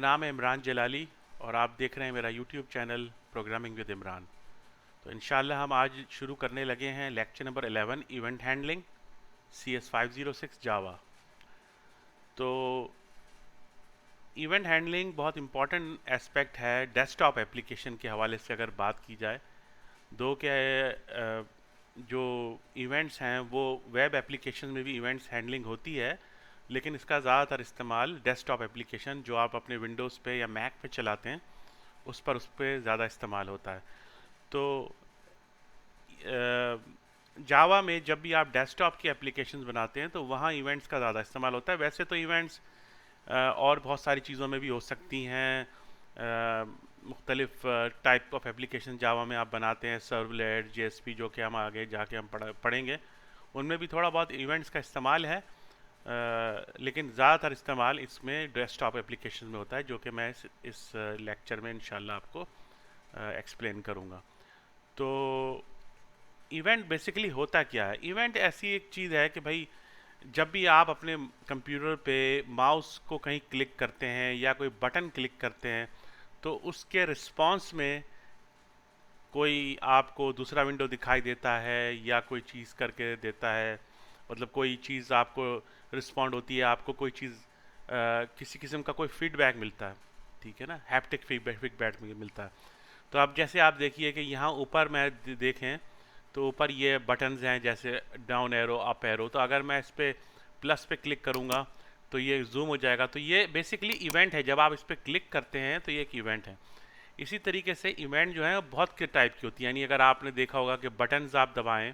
नाम है इमरान जलाली और आप देख रहे हैं मेरा YouTube channel programming with Imran. तो इंशाल्लाह हम आज शुरू करने लगे हैं lecture number 11 event handling CS506 जावा। तो इवेंट हैंडलिंग बहुत इंपॉर्टेंट एस्पेक्ट है डेस्कटॉप एप्लीकेशन के हवाले से अगर बात की जाए। दो क्या जो इवेंट्स हैं वो वेब एप्लीकेशन में भी इवेंट्स हैंडलिंग होती है, लेकिन इसका ज़्यादातर इस्तेमाल डेस्कटॉप एप्लीकेशन जो आप अपने विंडोज़ पे या मैक पे चलाते हैं उस पर ज़्यादा इस्तेमाल होता है। तो जावा में जब भी आप डेस्कटॉप की एप्लीकेशंस बनाते हैं तो वहाँ इवेंट्स का ज़्यादा इस्तेमाल होता है। वैसे तो इवेंट्स और बहुत सारी चीज़ों में भी हो सकती हैं। मुख्तलिफ टाइप ऑफ एप्लीकेशन जावा में आप बनाते हैं, सर्वलेट, जेएसपी, जो कि हम आगे जाके हम पढ़ेंगे, उनमें भी थोड़ा बहुत इवेंट्स का इस्तेमाल है। लेकिन ज़्यादातर इस्तेमाल इसमें डेस्कटॉप एप्लीकेशन में होता है, जो कि मैं इस लेक्चर में इंशाल्लाह आपको एक्सप्लेन करूँगा। तो इवेंट बेसिकली होता क्या है? इवेंट ऐसी एक चीज़ है कि भाई जब भी आप अपने कंप्यूटर पे माउस को कहीं क्लिक करते हैं या कोई बटन क्लिक करते हैं तो उसके रिस्पांस में कोई आपको दूसरा विंडो दिखाई देता है या कोई चीज़ करके देता है। मतलब कोई चीज़ आपको रिस्पॉन्ड होती है, आपको कोई चीज़ किसी किस्म का कोई फीडबैक मिलता है, ठीक है ना, हैप्टिक फीडबैक मिलता है। तो अब जैसे आप देखिए कि यहाँ ऊपर मैं देखें तो ऊपर ये बटन्स हैं जैसे डाउन एरो, अप एरो। तो अगर मैं इस पर प्लस पे क्लिक करूँगा तो ये जूम हो जाएगा। तो ये बेसिकली इवेंट है, जब आप इस पर क्लिक करते हैं तो ये एक इवेंट है। इसी तरीके से इवेंट जो है बहुत के टाइप की होती है। यानी अगर आपने देखा होगा कि बटन्स आप दबाएं,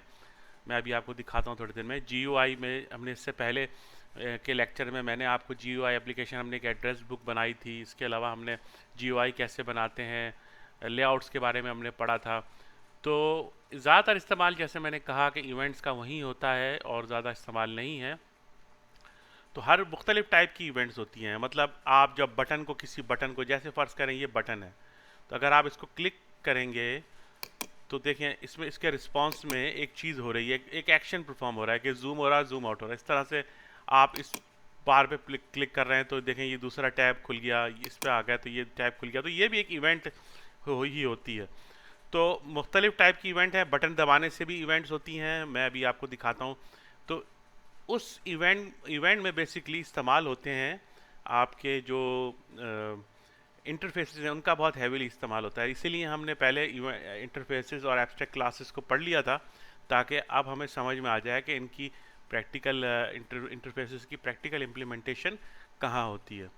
मैं अभी आपको दिखाता हूँ थोड़ी देर में। GUI में हमने इससे पहले के लेक्चर में मैंने आपको GUI एप्लीकेशन, हमने एक एड्रेस बुक बनाई थी। इसके अलावा हमने GUI कैसे बनाते हैं, लेआउट्स के बारे में हमने पढ़ा था। तो ज़्यादातर इस्तेमाल, जैसे मैंने कहा, कि इवेंट्स का वहीं होता है और ज़्यादा इस्तेमाल नहीं है। तो हर मुख्तलिफ टाइप की इवेंट्स होती हैं। मतलब आप जब बटन को, किसी बटन को, जैसे फ़र्ज़ करें ये बटन है, तो अगर आप इसको क्लिक करेंगे तो देखें इसमें इसके रिस्पांस में एक चीज़ हो रही है, एक एक्शन परफॉर्म हो रहा है कि जूम हो रहा है, जूम आउट हो रहा है। इस तरह से आप इस बार पे क्लिक कर रहे हैं तो देखें ये दूसरा टैब खुल गया, इस पे आ गया तो ये टैब खुल गया। तो ये भी एक इवेंट ही होती है। तो मुख्तलिफ टाइप की इवेंट है। बटन दबाने से भी इवेंट्स होती हैं, मैं अभी आपको दिखाता हूँ। तो उस इवेंट में बेसिकली इस्तेमाल होते हैं आपके जो इंटरफेसेस हैं, उनका बहुत हैवीली इस्तेमाल होता है। इसीलिए हमने पहले इंटरफेसेस और एब्स्ट्रैक्ट क्लासेस को पढ़ लिया था, ताकि अब हमें समझ में आ जाए कि इनकी प्रैक्टिकल इंटरफेसेस की प्रैक्टिकल इम्प्लीमेंटेशन कहाँ होती है।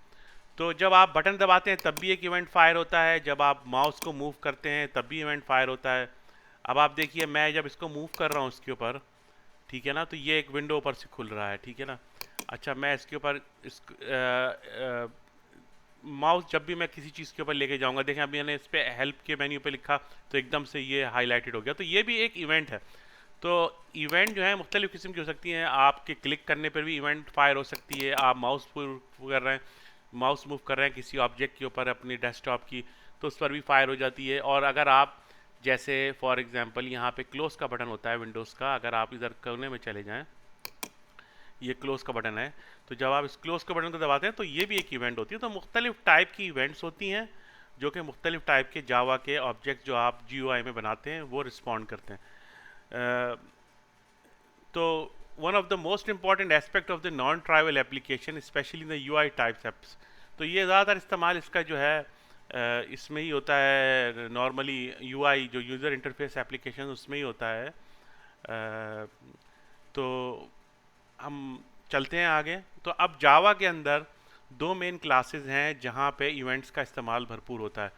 तो जब आप बटन दबाते हैं तब भी एक इवेंट फायर होता है, जब आप माउस को मूव करते हैं तब भी इवेंट फायर होता है। अब आप देखिए, मैं जब इसको मूव कर रहा हूँ इसके ऊपर, ठीक है ना, तो ये एक विंडो ऊपर से खुल रहा है, ठीक है ना। अच्छा, मैं इसके ऊपर इस माउस जब भी मैं किसी चीज़ के ऊपर लेके जाऊंगा, देखें अभी मैंने इस पर हेल्प के मेन्यू पे लिखा तो एकदम से ये हाईलाइटेड हो गया। तो ये भी एक इवेंट है। तो इवेंट जो है मुख्तलिफ़ किस्म की हो सकती हैं। आपके क्लिक करने पर भी इवेंट फायर हो सकती है। आप माउस कर रहे हैं, माउस मूव कर रहे हैं किसी ऑब्जेक्ट के ऊपर अपनी डेस्कटॉप की, तो उस पर भी फायर हो जाती है। और अगर आप, जैसे फॉर एग्जांपल यहाँ पे क्लोज़ का बटन होता है विंडोज़ का, अगर आप इधर कोने में चले जाएं, ये क्लोज़ का बटन है, तो जब आप इस क्लोज़ का बटन को दबाते हैं तो ये भी एक इवेंट होती है। तो मुख्तलिफ टाइप की इवेंट्स होती हैं जो कि मुख्तलिफ टाइप के जावा के ऑब्जेक्ट जो आप GUI में बनाते हैं वो रिस्पॉन्ड करते हैं। तो one of the most important aspect of the non trivial application, specially in the UI types apps, तो ये ज़्यादातर इस्तेमाल इसका जो है इसमें ही होता है। नॉर्मली UI जो यूज़र इंटरफेस एप्लीकेशन उसमें ही होता है। तो हम चलते हैं आगे। तो अब जावा के अंदर दो मेन क्लासेस हैं जहाँ पे इवेंट्स का इस्तेमाल भरपूर होता है।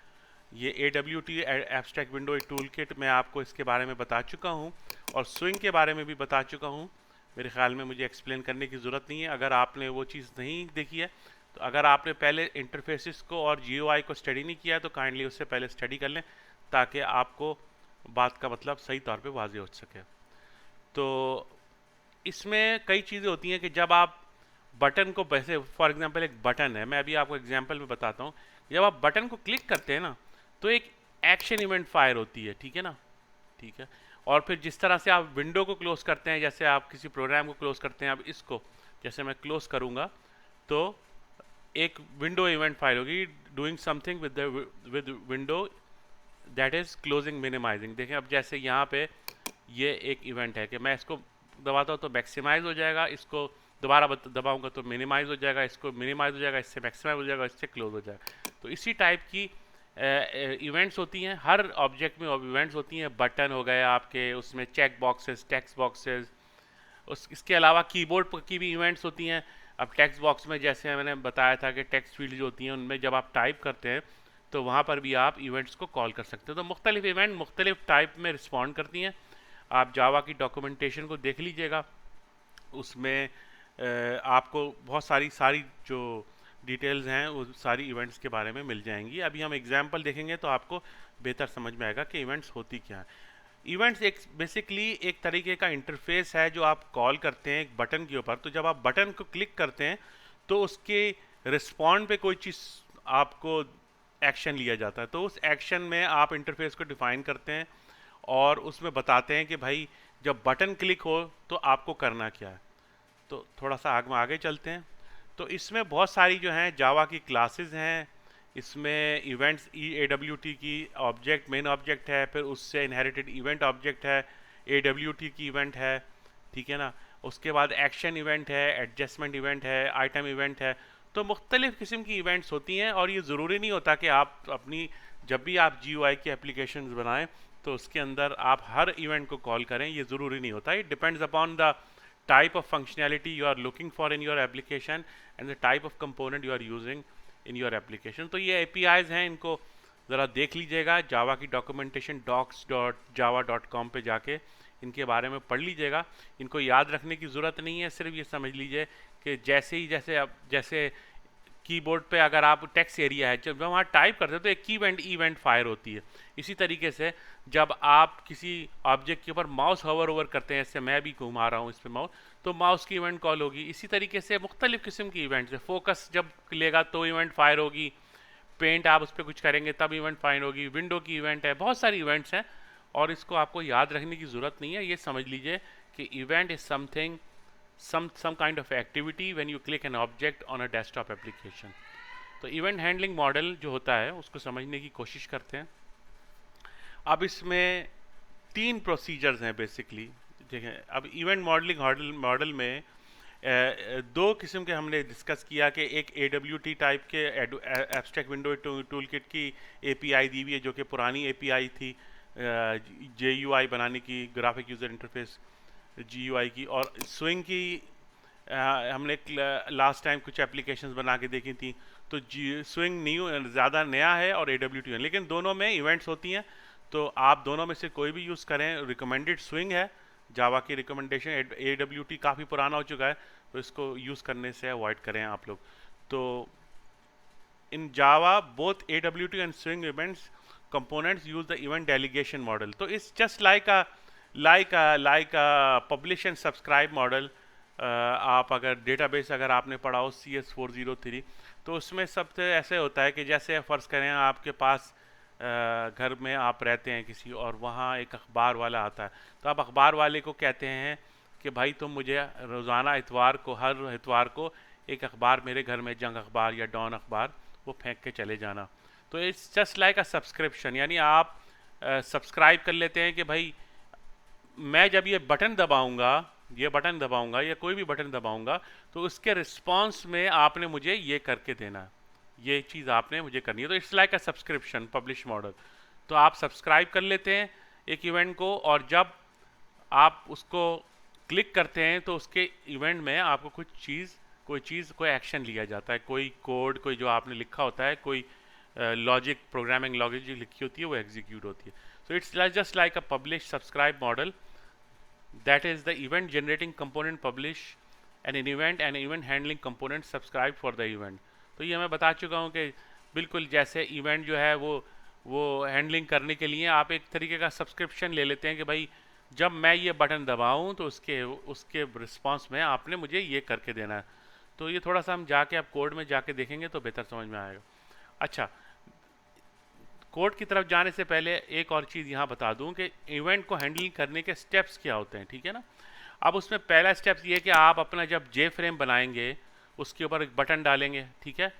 ये AWT abstract window tool kit, मैं आपको इसके बारे में बता चुका हूँ और स्विंग के बारे में भी बता चुका हूँ। मेरे ख्याल में मुझे एक्सप्लेन करने की ज़रूरत नहीं है अगर आपने वो चीज़ नहीं देखी है। तो अगर आपने पहले इंटरफेसिस को और GUI को स्टडी नहीं किया है तो काइंडली उससे पहले स्टडी कर लें, ताकि आपको बात का मतलब सही तौर पे वाज़ेह हो सके। तो इसमें कई चीज़ें होती हैं कि जब आप बटन को, वैसे फॉर एग्जांपल एक बटन है, मैं अभी आपको एग्जांपल में बताता हूँ। जब आप बटन को क्लिक करते हैं ना तो एक एक्शन इवेंट फायर होती है, ठीक है ना, ठीक है। और फिर जिस तरह से आप विंडो को क्लोज करते हैं, जैसे आप किसी प्रोग्राम को क्लोज करते हैं, अब इसको जैसे मैं क्लोज करूँगा तो एक विंडो इवेंट फाइल होगी, doing something with window that is closing minimizing. देखें अब जैसे यहाँ पे ये एक इवेंट है कि मैं इसको दबाता हूँ तो मैक्सिमाइज हो जाएगा, इसको दोबारा दबाऊंगा तो मिनिमाइज हो जाएगा, इसको मिनिमाइज हो जाएगा, इससे मैक्सिमाइज हो जाएगा, इससे क्लोज हो जाएगा। तो इसी टाइप की इवेंट्स होती हैं, हर ऑब्जेक्ट में इवेंट्स होती हैं। बटन हो गए आपके, उसमें चेक बॉक्सेस, टेक्स्ट बॉक्सेस, इसके अलावा कीबोर्ड की भी इवेंट्स होती हैं। अब टेक्स्ट बॉक्स में जैसे मैंने बताया था कि टेक्स्ट फील्ड जो होती हैं उनमें जब आप टाइप करते हैं तो वहाँ पर भी आप इवेंट्स को कॉल कर सकते हो। तो मुख्तलिफ इवेंट मुख्तलिफ टाइप में रिस्पॉन्ड करती हैं। आप जावा की डॉक्यूमेंटेशन को देख लीजिएगा, उसमें आपको बहुत सारी जो डिटेल्स हैं वो सारी इवेंट्स के बारे में मिल जाएंगी। अभी हम एग्जांपल देखेंगे तो आपको बेहतर समझ में आएगा कि इवेंट्स होती क्या है। इवेंट्स एक बेसिकली एक तरीके का इंटरफेस है जो आप कॉल करते हैं एक बटन के ऊपर। तो जब आप बटन को क्लिक करते हैं तो उसके रिस्पॉन्ड पे कोई चीज़ आपको एक्शन लिया जाता है। तो उस एक्शन में आप इंटरफेस को डिफाइन करते हैं और उसमें बताते हैं कि भाई जब बटन क्लिक हो तो आपको करना क्या है। तो थोड़ा सा आगे चलते हैं। तो इसमें बहुत सारी जो हैं जावा की क्लासेस हैं। इसमें इवेंट्स EAWT की ऑब्जेक्ट मेन ऑब्जेक्ट है, फिर उससे इनहेरिटेड इवेंट ऑब्जेक्ट है, AWT की इवेंट है, ठीक है ना। उसके बाद एक्शन इवेंट है, एडजस्टमेंट इवेंट है, आइटम इवेंट है। तो मुख्तलिफ़ किस्म की इवेंट्स होती हैं और ये ज़रूरी नहीं होता कि आप अपनी जब भी आप GUI की एप्लीकेशंस बनाएं तो उसके अंदर आप हर इवेंट को कॉल करें, ये ज़रूरी नहीं होता। It depends upon the type of functionality you are looking for in your application and the type of component you are using in your application। तो ये APIs हैं, इनको ज़रा देख लीजिएगा। जावा की डॉक्यूमेंटेशन docs.java.com पे जाके इनके बारे में पढ़ लीजिएगा। इनको याद रखने की ज़रूरत नहीं है, सिर्फ ये समझ लीजिए कि जैसे कीबोर्ड पे अगर आप टेक्स्ट एरिया है, जब वहाँ टाइप करते हैं तो एक इवेंट फायर होती है। इसी तरीके से जब आप किसी ऑब्जेक्ट के ऊपर माउस होवर ओवर करते हैं, जैसे मैं भी घुमा रहा हूँ इस पर माउस, तो माउस की इवेंट कॉल होगी। इसी तरीके से मुख्तलिफ़ किस्म की इवेंट्स है। फोकस जब लेगा तो इवेंट फायर होगी, पेंट आप उस पर कुछ करेंगे तब इवेंट फायर होगी, विंडो की इवेंट है, बहुत सारी इवेंट्स हैं और इसको आपको याद रखने की ज़रूरत नहीं है। ये समझ लीजिए कि event is something some kind of activity when you click an object on a desktop application। तो इवेंट हैंडलिंग मॉडल जो होता है उसको समझने की कोशिश करते हैं। अब इसमें 3 प्रोसीजर्स हैं बेसिकली। देखें, अब इवेंट मॉडल में 2 किस्म के हमने डिस्कस किया कि एक AWT टाइप के एब्स्ट्रैक्ट विंडो टूल किट की API दी हुई है जो कि पुरानी API थी GUI बनाने की, ग्राफिक यूज़र इंटरफेस GUI की। और स्विंग की हमने लास्ट टाइम कुछ एप्लीकेशंस बना के देखी थी। तो स्विंग ज़्यादा नया है और AWT है, लेकिन दोनों में इवेंट्स होती हैं। तो आप दोनों में से कोई भी यूज़ करें। रिकमेंडेड स्विंग है, जावा की रिकमेंडेशन। AWT काफ़ी पुराना हो चुका है तो इसको यूज़ करने से अवॉइड करें आप लोग। तो in Java both AWT and swing events components use the event delegation model। तो it's just like a publish and subscribe model। आप अगर डेटाबेस अगर आपने पढ़ा हो CS403 तो उसमें सबसे ऐसे होता है कि जैसे फ़र्ज़ करें आपके पास घर में आप रहते हैं किसी और वहाँ एक अखबार वाला आता है। तो आप अखबार वाले को कहते हैं कि भाई तुम मुझे रोज़ाना हर इतवार को एक अखबार मेरे घर में, जंग अखबार या डॉन अखबार, वो फेंक के चले जाना। तो it's just like a subscription, यानी आप सब्सक्राइब कर लेते हैं कि भाई मैं जब ये बटन दबाऊंगा या कोई भी बटन दबाऊंगा तो उसके रिस्पांस में आपने मुझे ये करके देना है, ये चीज़ आपने मुझे करनी है। तो it's like a subscription publish model. तो आप सब्सक्राइब कर लेते हैं एक इवेंट को और जब आप उसको क्लिक करते हैं तो उसके इवेंट में आपको कोई एक्शन लिया जाता है, कोई कोड, कोई जो आपने लिखा होता है, कोई लॉजिक, प्रोग्रामिंग लॉजिक जो लिखी होती है वो एग्जीक्यूट होती है। So it's just like a publish subscribe model. That is the event generating component publish and an event handling component subscribe for the event। तो ये मैं बता चुका हूँ कि बिल्कुल जैसे इवेंट जो है वो हैंडलिंग करने के लिए आप एक तरीके का सब्सक्रिप्शन ले लेते हैं कि भाई जब मैं ये बटन दबाऊँ तो उसके रिस्पांस में आपने मुझे ये करके देना है। तो ये थोड़ा सा हम जाके आप कोड में जाके देखेंगे तो बेहतर समझ में आएगा। अच्छा, कोड की तरफ जाने से पहले एक और चीज़ यहाँ बता दूँ कि इवेंट को हैंडल करने के स्टेप्स क्या होते हैं, ठीक है ना। अब उसमें पहला स्टेप ये है कि आप अपना जब J फ्रेम बनाएंगे उसके ऊपर एक बटन डालेंगे, ठीक है।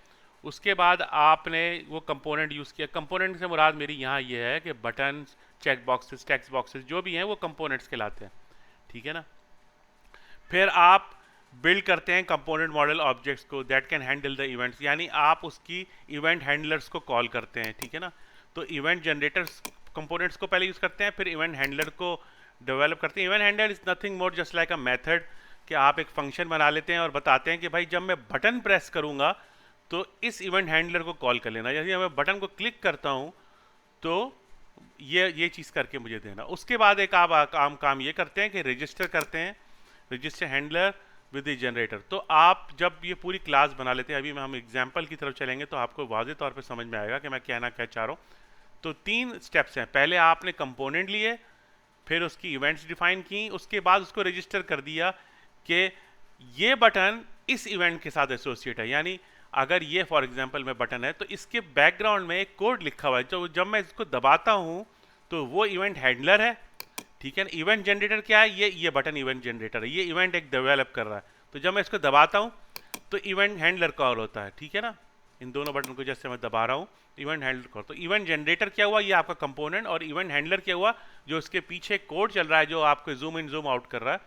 उसके बाद आपने वो कंपोनेंट यूज़ किया। कंपोनेंट से मुराद मेरी यहाँ ये है कि button, check boxes, text boxes जो भी हैं वो कंपोनेंट्स कहलाते हैं, ठीक है ना। फिर आप बिल्ड करते हैं कंपोनेंट मॉडल ऑब्जेक्ट्स को that can handle the events, यानी आप उसकी इवेंट हैंडलर्स को कॉल करते हैं, ठीक है ना। तो इवेंट जनरेटर्स कंपोनेंट्स को पहले यूज़ करते हैं, फिर इवेंट हैंडलर को डेवलप करते हैं। Event handler is nothing more just like a method कि आप एक फंक्शन बना लेते हैं और बताते हैं कि भाई जब मैं बटन प्रेस करूँगा तो इस इवेंट हैंडलर को कॉल कर लेना, यदि मैं बटन को क्लिक करता हूँ तो ये चीज़ करके मुझे देना। उसके बाद एक आप काम ये करते हैं कि रजिस्टर करते हैं, register handler with the generator. तो आप जब ये पूरी क्लास बना लेते हैं, अभी हम एग्जांपल की तरफ चलेंगे तो आपको वाज़ेह तौर पे समझ में आएगा कि मैं कहना क्या चाह रहा हूँ। तो 3 स्टेप्स हैं, पहले आपने कंपोनेंट लिए, फिर उसकी इवेंट्स डिफाइन की, उसके बाद उसको रजिस्टर कर दिया कि ये बटन इस इवेंट के साथ एसोसिएट है, यानी अगर ये फॉर एग्जांपल में बटन है तो इसके बैकग्राउंड में एक कोड लिखा हुआ है, तो जब मैं इसको दबाता हूँ तो वो इवेंट हैंडलर है, ठीक है ना। इवेंट जनरेटर क्या है, ये बटन इवेंट जनरेटर है, ये इवेंट एक डेवलप कर रहा है, तो जब मैं इसको दबाता हूँ तो इवेंट हैंडलर कॉल होता है, ठीक है ना। इन दोनों बटन को जैसे मैं दबा रहा हूँ इवेंट हैंडलर कॉल, तो इवेंट जनरेटर क्या हुआ, ये आपका कंपोनेंट, और इवेंट हैंडलर क्या हुआ, जो इसके पीछे कोड चल रहा है जो आपको जूम इन जूम आउट कर रहा है,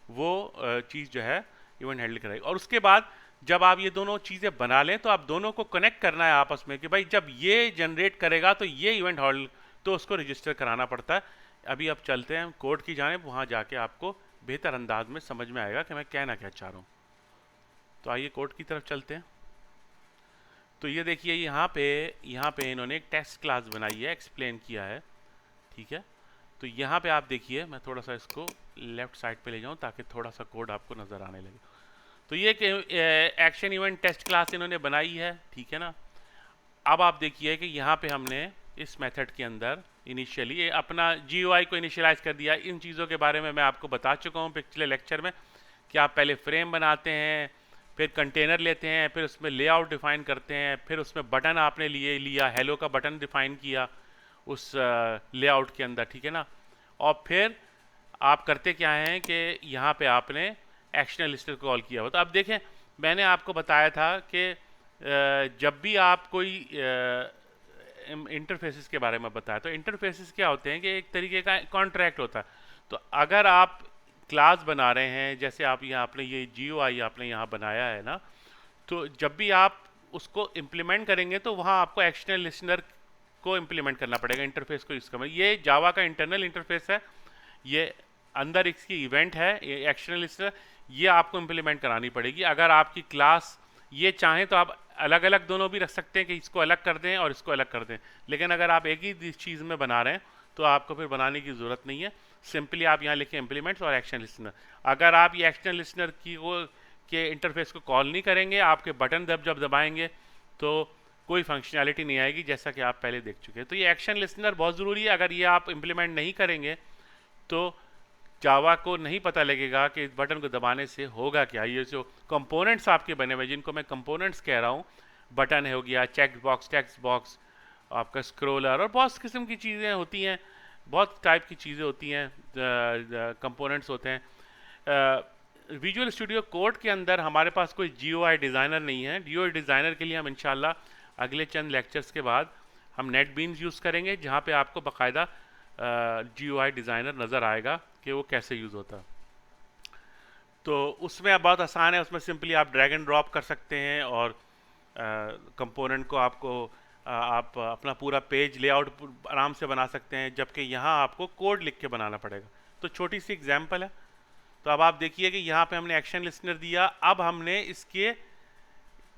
वो चीज़ जो है इवेंट हैंडल कराएगी। और उसके बाद जब आप ये दोनों चीज़ें बना लें तो आप दोनों को कनेक्ट करना है आपस में कि भाई जब ये जनरेट करेगा तो ये इवेंट हॉल, तो उसको रजिस्टर कराना पड़ता है। अभी आप चलते हैं कोड की जानिब, वहाँ जाके आपको बेहतर अंदाज में समझ में आएगा कि मैं कहना क्या चाह रहा हूँ। तो आइए कोड की तरफ चलते हैं। तो ये देखिए यहाँ पे इन्होंने एक टेस्ट क्लास बनाई है, एक्सप्लेन किया है, ठीक है। तो यहाँ पे आप देखिए, मैं थोड़ा सा इसको लेफ्ट साइड पे ले जाऊँ ताकि थोड़ा सा कोड आपको नज़र आने लगे। तो ये एक्शन इवेंट टेस्ट क्लास इन्होंने बनाई है, ठीक है ना। अब आप देखिए कि यहाँ पे हमने इस मेथड के अंदर इनिशियली अपना GUI को इनिशियलाइज कर दिया। इन चीज़ों के बारे में मैं आपको बता चुका हूँ पिछले लेक्चर में कि आप पहले फ्रेम बनाते हैं, फिर कंटेनर लेते हैं, फिर उसमें लेआउट डिफाइन करते हैं, फिर उसमें बटन आपने लिया हेलो का बटन डिफाइन किया उस लेआउट के अंदर, ठीक है ना। और फिर आप करते क्या हैं कि यहाँ पे आपने एक्शनल लिस्टर को कॉल किया हो। तो अब देखें, मैंने आपको बताया था कि जब भी आप कोई इंटरफेसेस के बारे में बताया, तो इंटरफेसेस क्या होते हैं कि एक तरीके का कॉन्ट्रैक्ट होता है। तो अगर आप क्लास बना रहे हैं, जैसे आप यहाँ आपने ये GUI आपने यहाँ बनाया है ना, तो जब भी आप उसको इम्प्लीमेंट करेंगे तो वहाँ आपको एक्शनल लिस्नर को इम्प्लीमेंट करना पड़ेगा, इंटरफेस को यूज़ करना। ये जावा का इंटरनल इंटरफेस है, ये अंदर इसकी इवेंट है, ये एक्शनल लिस्नर, ये आपको इम्प्लीमेंट करानी पड़ेगी। अगर आपकी क्लास ये चाहें तो आप अलग अलग दोनों भी रख सकते हैं कि इसको अलग कर दें और इसको अलग कर दें, लेकिन अगर आप एक ही चीज़ में बना रहे हैं तो आपको फिर बनाने की ज़रूरत नहीं है। सिंपली आप यहाँ लिखें इम्प्लीमेंट्स और एक्शन लिस्नर। अगर आप ये एक्शन लिस्नर की वो के इंटरफेस को कॉल नहीं करेंगे, आपके बटन जब दबाएंगे तो कोई फंक्शनैलिटी नहीं आएगी, जैसा कि आप पहले देख चुके हैं। तो ये एक्शन लिस्नर बहुत ज़रूरी है। अगर ये आप इम्प्लीमेंट नहीं करेंगे तो जावा को नहीं पता लगेगा कि इस बटन को दबाने से होगा क्या। ये जो कंपोनेंट्स आपके बने हुए, जिनको मैं कंपोनेंट्स कह रहा हूँ, बटन हो गया, चेक बॉक्स, टेक्स्ट बॉक्स, आपका स्क्रोलर, और बहुत किस्म की चीज़ें होती हैं, बहुत टाइप की चीज़ें होती हैं, कंपोनेंट्स होते हैं। विजुअल स्टूडियो कोड के अंदर हमारे पास कोई GUI डिज़ाइनर नहीं है। GUI डिज़ाइनर के लिए हम इंशाल्लाह अगले चंद लेक्चर्स के बाद हम नेटबीन्स यूज़ करेंगे, जहाँ पे आपको बाकायदा GUI डिज़ाइनर नज़र आएगा कि वो कैसे यूज़ होता है। तो उसमें अब बहुत आसान है, उसमें सिंपली आप ड्रैग एंड ड्रॉप कर सकते हैं और कंपोनेंट को आप अपना पूरा पेज लेआउट आराम से बना सकते हैं, जबकि यहाँ आपको कोड लिख के बनाना पड़ेगा। तो छोटी सी एग्जांपल है। तो अब आप देखिए कि यहाँ पे हमने एक्शन लिस्नर दिया, अब हमने इसके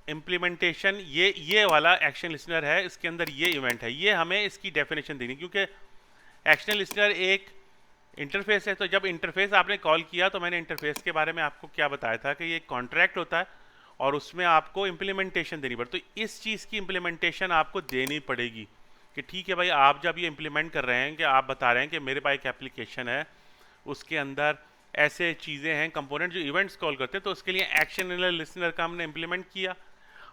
इम्प्लीमेंटेशन, ये वाला एक्शन लिस्नर है, इसके अंदर ये इवेंट है, ये हमें इसकी डेफिनेशन देनी, क्योंकि एक्शन लिस्नर एक इंटरफेस है। तो जब इंटरफेस आपने कॉल किया तो मैंने इंटरफेस के बारे में आपको क्या बताया था कि ये कॉन्ट्रैक्ट होता है और उसमें आपको इम्प्लीमेंटेशन देनी पड़ती। तो इस चीज़ की इम्प्लीमेंटेशन आपको देनी पड़ेगी कि ठीक है भाई, आप जब ये इम्प्लीमेंट कर रहे हैं कि आप बता रहे हैं कि मेरे पास एक एप्लीकेशन है, उसके अंदर ऐसे चीज़ें हैं, कंपोनेंट जो इवेंट्स कॉल करते हैं, तो उसके लिए एक्शन लिस्नर का हमने इम्प्लीमेंट किया।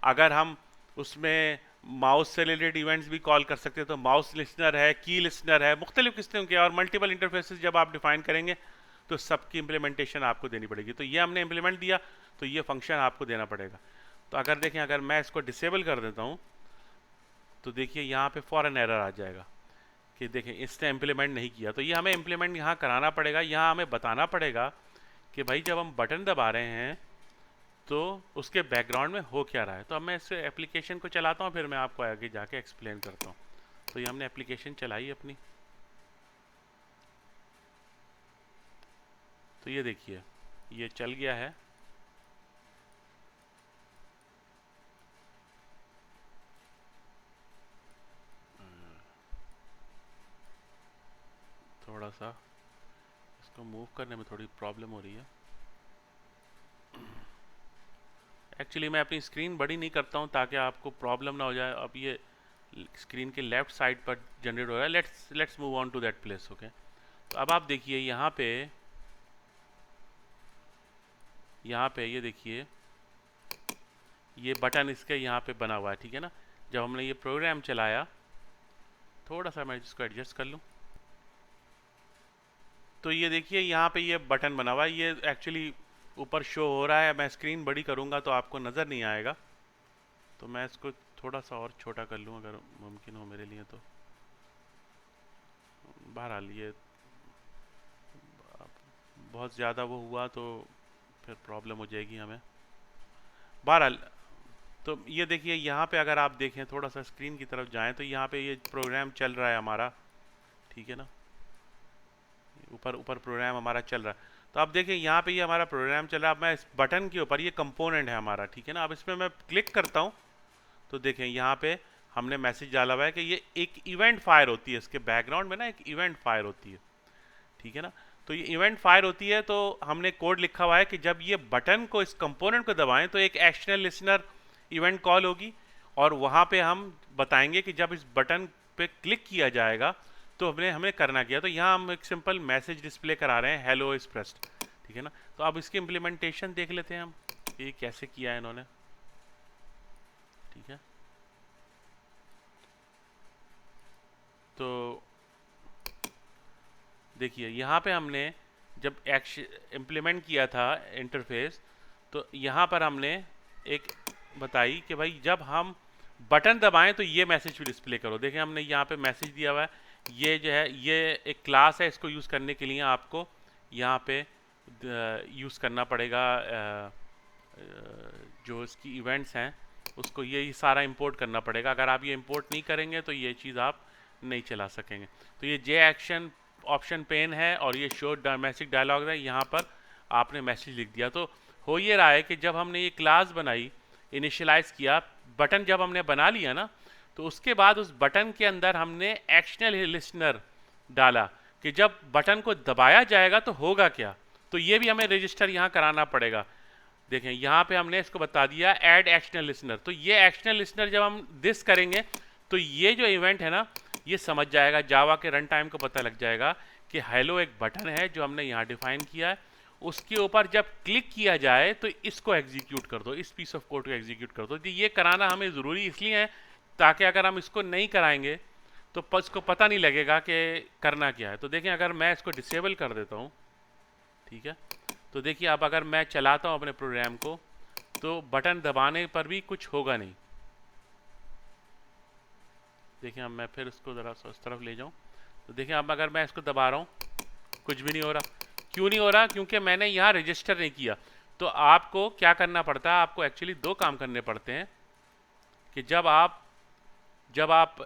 अगर हम उसमें माउस से रिलेटेड इवेंट्स भी कॉल कर सकते हैं तो माउस लिस्नर है, की लिस्नर है, मुख्तलिफ किस्म के, और मल्टीपल इंटरफेसेस जब आप डिफाइन करेंगे तो सबकी इम्प्लीमेंटेशन आपको देनी पड़ेगी। तो ये हमने इम्प्लीमेंट दिया, तो ये फंक्शन आपको देना पड़ेगा। तो अगर देखें, अगर मैं इसको डिसेबल कर देता हूँ तो देखिए यहाँ पे फॉरन एरर आ जाएगा कि देखें इसने इम्प्लीमेंट नहीं किया। तो ये हमें इम्प्लीमेंट यहाँ कराना पड़ेगा, यहाँ हमें बताना पड़ेगा कि भाई जब हम बटन दबा रहे हैं तो उसके बैकग्राउंड में हो क्या रहा है। तो अब मैं इस एप्लीकेशन को चलाता हूँ, फिर मैं आपको आगे जाके एक्सप्लेन करता हूँ। तो ये हमने एप्लीकेशन चलाई अपनी, तो ये देखिए ये चल गया है। थोड़ा सा इसको मूव करने में थोड़ी प्रॉब्लम हो रही है। एक्चुअली मैं अपनी स्क्रीन बड़ी नहीं करता हूँ ताकि आपको प्रॉब्लम ना हो जाए। अब ये स्क्रीन के लेफ्ट साइड पर जनरेट हो रहा है। Let's move on to that place. Okay, तो अब आप देखिए यहाँ पे ये देखिए ये बटन इसके यहाँ पे बना हुआ है, ठीक है ना। जब हमने ये प्रोग्राम चलाया, थोड़ा सा मैं इसको एडजस्ट कर लूँ, तो ये देखिए यहाँ पे ये बटन बना हुआ है। ये एक्चुअली ऊपर शो हो रहा है, मैं स्क्रीन बड़ी करूँगा तो आपको नज़र नहीं आएगा। तो मैं इसको थोड़ा सा और छोटा कर लूँ अगर मुमकिन हो मेरे लिए। तो बहरहाल ये बहुत ज़्यादा वो हुआ तो फिर प्रॉब्लम हो जाएगी हमें। बहरहाल तो ये देखिए यहाँ पे अगर आप देखें, थोड़ा सा स्क्रीन की तरफ जाएं, तो यहाँ पे ये प्रोग्राम चल रहा है हमारा, ठीक है ना। ऊपर ऊपर प्रोग्राम हमारा चल रहा है। तो आप देखिए यहाँ पे ये हमारा प्रोग्राम चल रहा है। अब मैं इस बटन के ऊपर, ये कंपोनेंट है हमारा, ठीक है ना। अब इसमें मैं क्लिक करता हूँ तो देखें यहाँ पे हमने मैसेज डाला हुआ है कि ये एक इवेंट फायर होती है, इसके बैकग्राउंड में ना एक इवेंट फायर होती है, ठीक है ना। तो ये इवेंट फायर होती है, तो हमने कोड लिखा हुआ है कि जब ये बटन को, इस कंपोनेंट को दबाएं तो एक एक्शनल लिसनर इवेंट कॉल होगी, और वहाँ पे हम बताएंगे कि जब इस बटन पे क्लिक किया जाएगा तो हमें करना क्या। तो यहाँ हम एक सिंपल मैसेज डिस्प्ले करा रहे हैं, हेलो इज प्रेस्ड, ठीक है ना। तो अब इसकी इम्प्लीमेंटेशन देख लेते हैं हम, ये कैसे किया है इन्होंने, ठीक है। तो देखिए यहाँ पे हमने जब इम्प्लीमेंट किया था इंटरफेस, तो यहाँ पर हमने एक बताई कि भाई जब हम बटन दबाएं तो ये मैसेज भी डिस्प्ले करो। देखिए हमने यहाँ पे मैसेज दिया हुआ है, ये जो है ये एक क्लास है, इसको यूज़ करने के लिए आपको यहाँ पे यूज़ करना पड़ेगा जो इसकी इवेंट्स हैं उसको ये सारा इंपोर्ट करना पड़ेगा। अगर आप ये इंपोर्ट नहीं करेंगे तो ये चीज़ आप नहीं चला सकेंगे। तो ये जे एक्शन ऑप्शन पेन है और ये शो मैसेज डायलॉग है, यहाँ पर आपने मैसेज लिख दिया। तो हो ये रहा है कि जब हमने ये क्लास बनाई, इनिशियलाइज किया, बटन जब हमने बना लिया ना, तो उसके बाद उस बटन के अंदर हमने एक्शनल लिसनर डाला कि जब बटन को दबाया जाएगा तो होगा क्या। तो ये भी हमें रजिस्टर यहाँ कराना पड़ेगा। देखें यहाँ पे हमने इसको बता दिया ऐड एक्शनल लिसनर। तो ये एक्शनल लिसनर जब हम दिस करेंगे तो ये जो इवेंट है ना, ये समझ जाएगा, जावा के रन टाइम को पता लग जाएगा कि हेलो एक बटन है जो हमने यहाँ डिफाइन किया है, उसके ऊपर जब क्लिक किया जाए तो इसको एग्जीक्यूट कर दो, इस पीस ऑफ कोड को एग्जीक्यूट कर दो। तो ये कराना हमें ज़रूरी इसलिए है ताकि अगर हम इसको नहीं कराएंगे तो इसको पता नहीं लगेगा कि करना क्या है। तो देखें अगर मैं इसको डिसेबल कर देता हूँ, ठीक है, तो देखिए अब अगर मैं चलाता हूँ अपने प्रोग्राम को तो बटन दबाने पर भी कुछ होगा नहीं। देखिए अब मैं फिर इसको ज़रा सा उस तरफ ले जाऊँ, तो देखिए अब अगर मैं इसको दबा रहा हूँ कुछ भी नहीं हो रहा। क्यों नहीं हो रहा? क्योंकि मैंने यहाँ रजिस्टर नहीं किया। तो आपको क्या करना पड़ता है, आपको एक्चुअली दो काम करने पड़ते हैं कि जब आप जब आप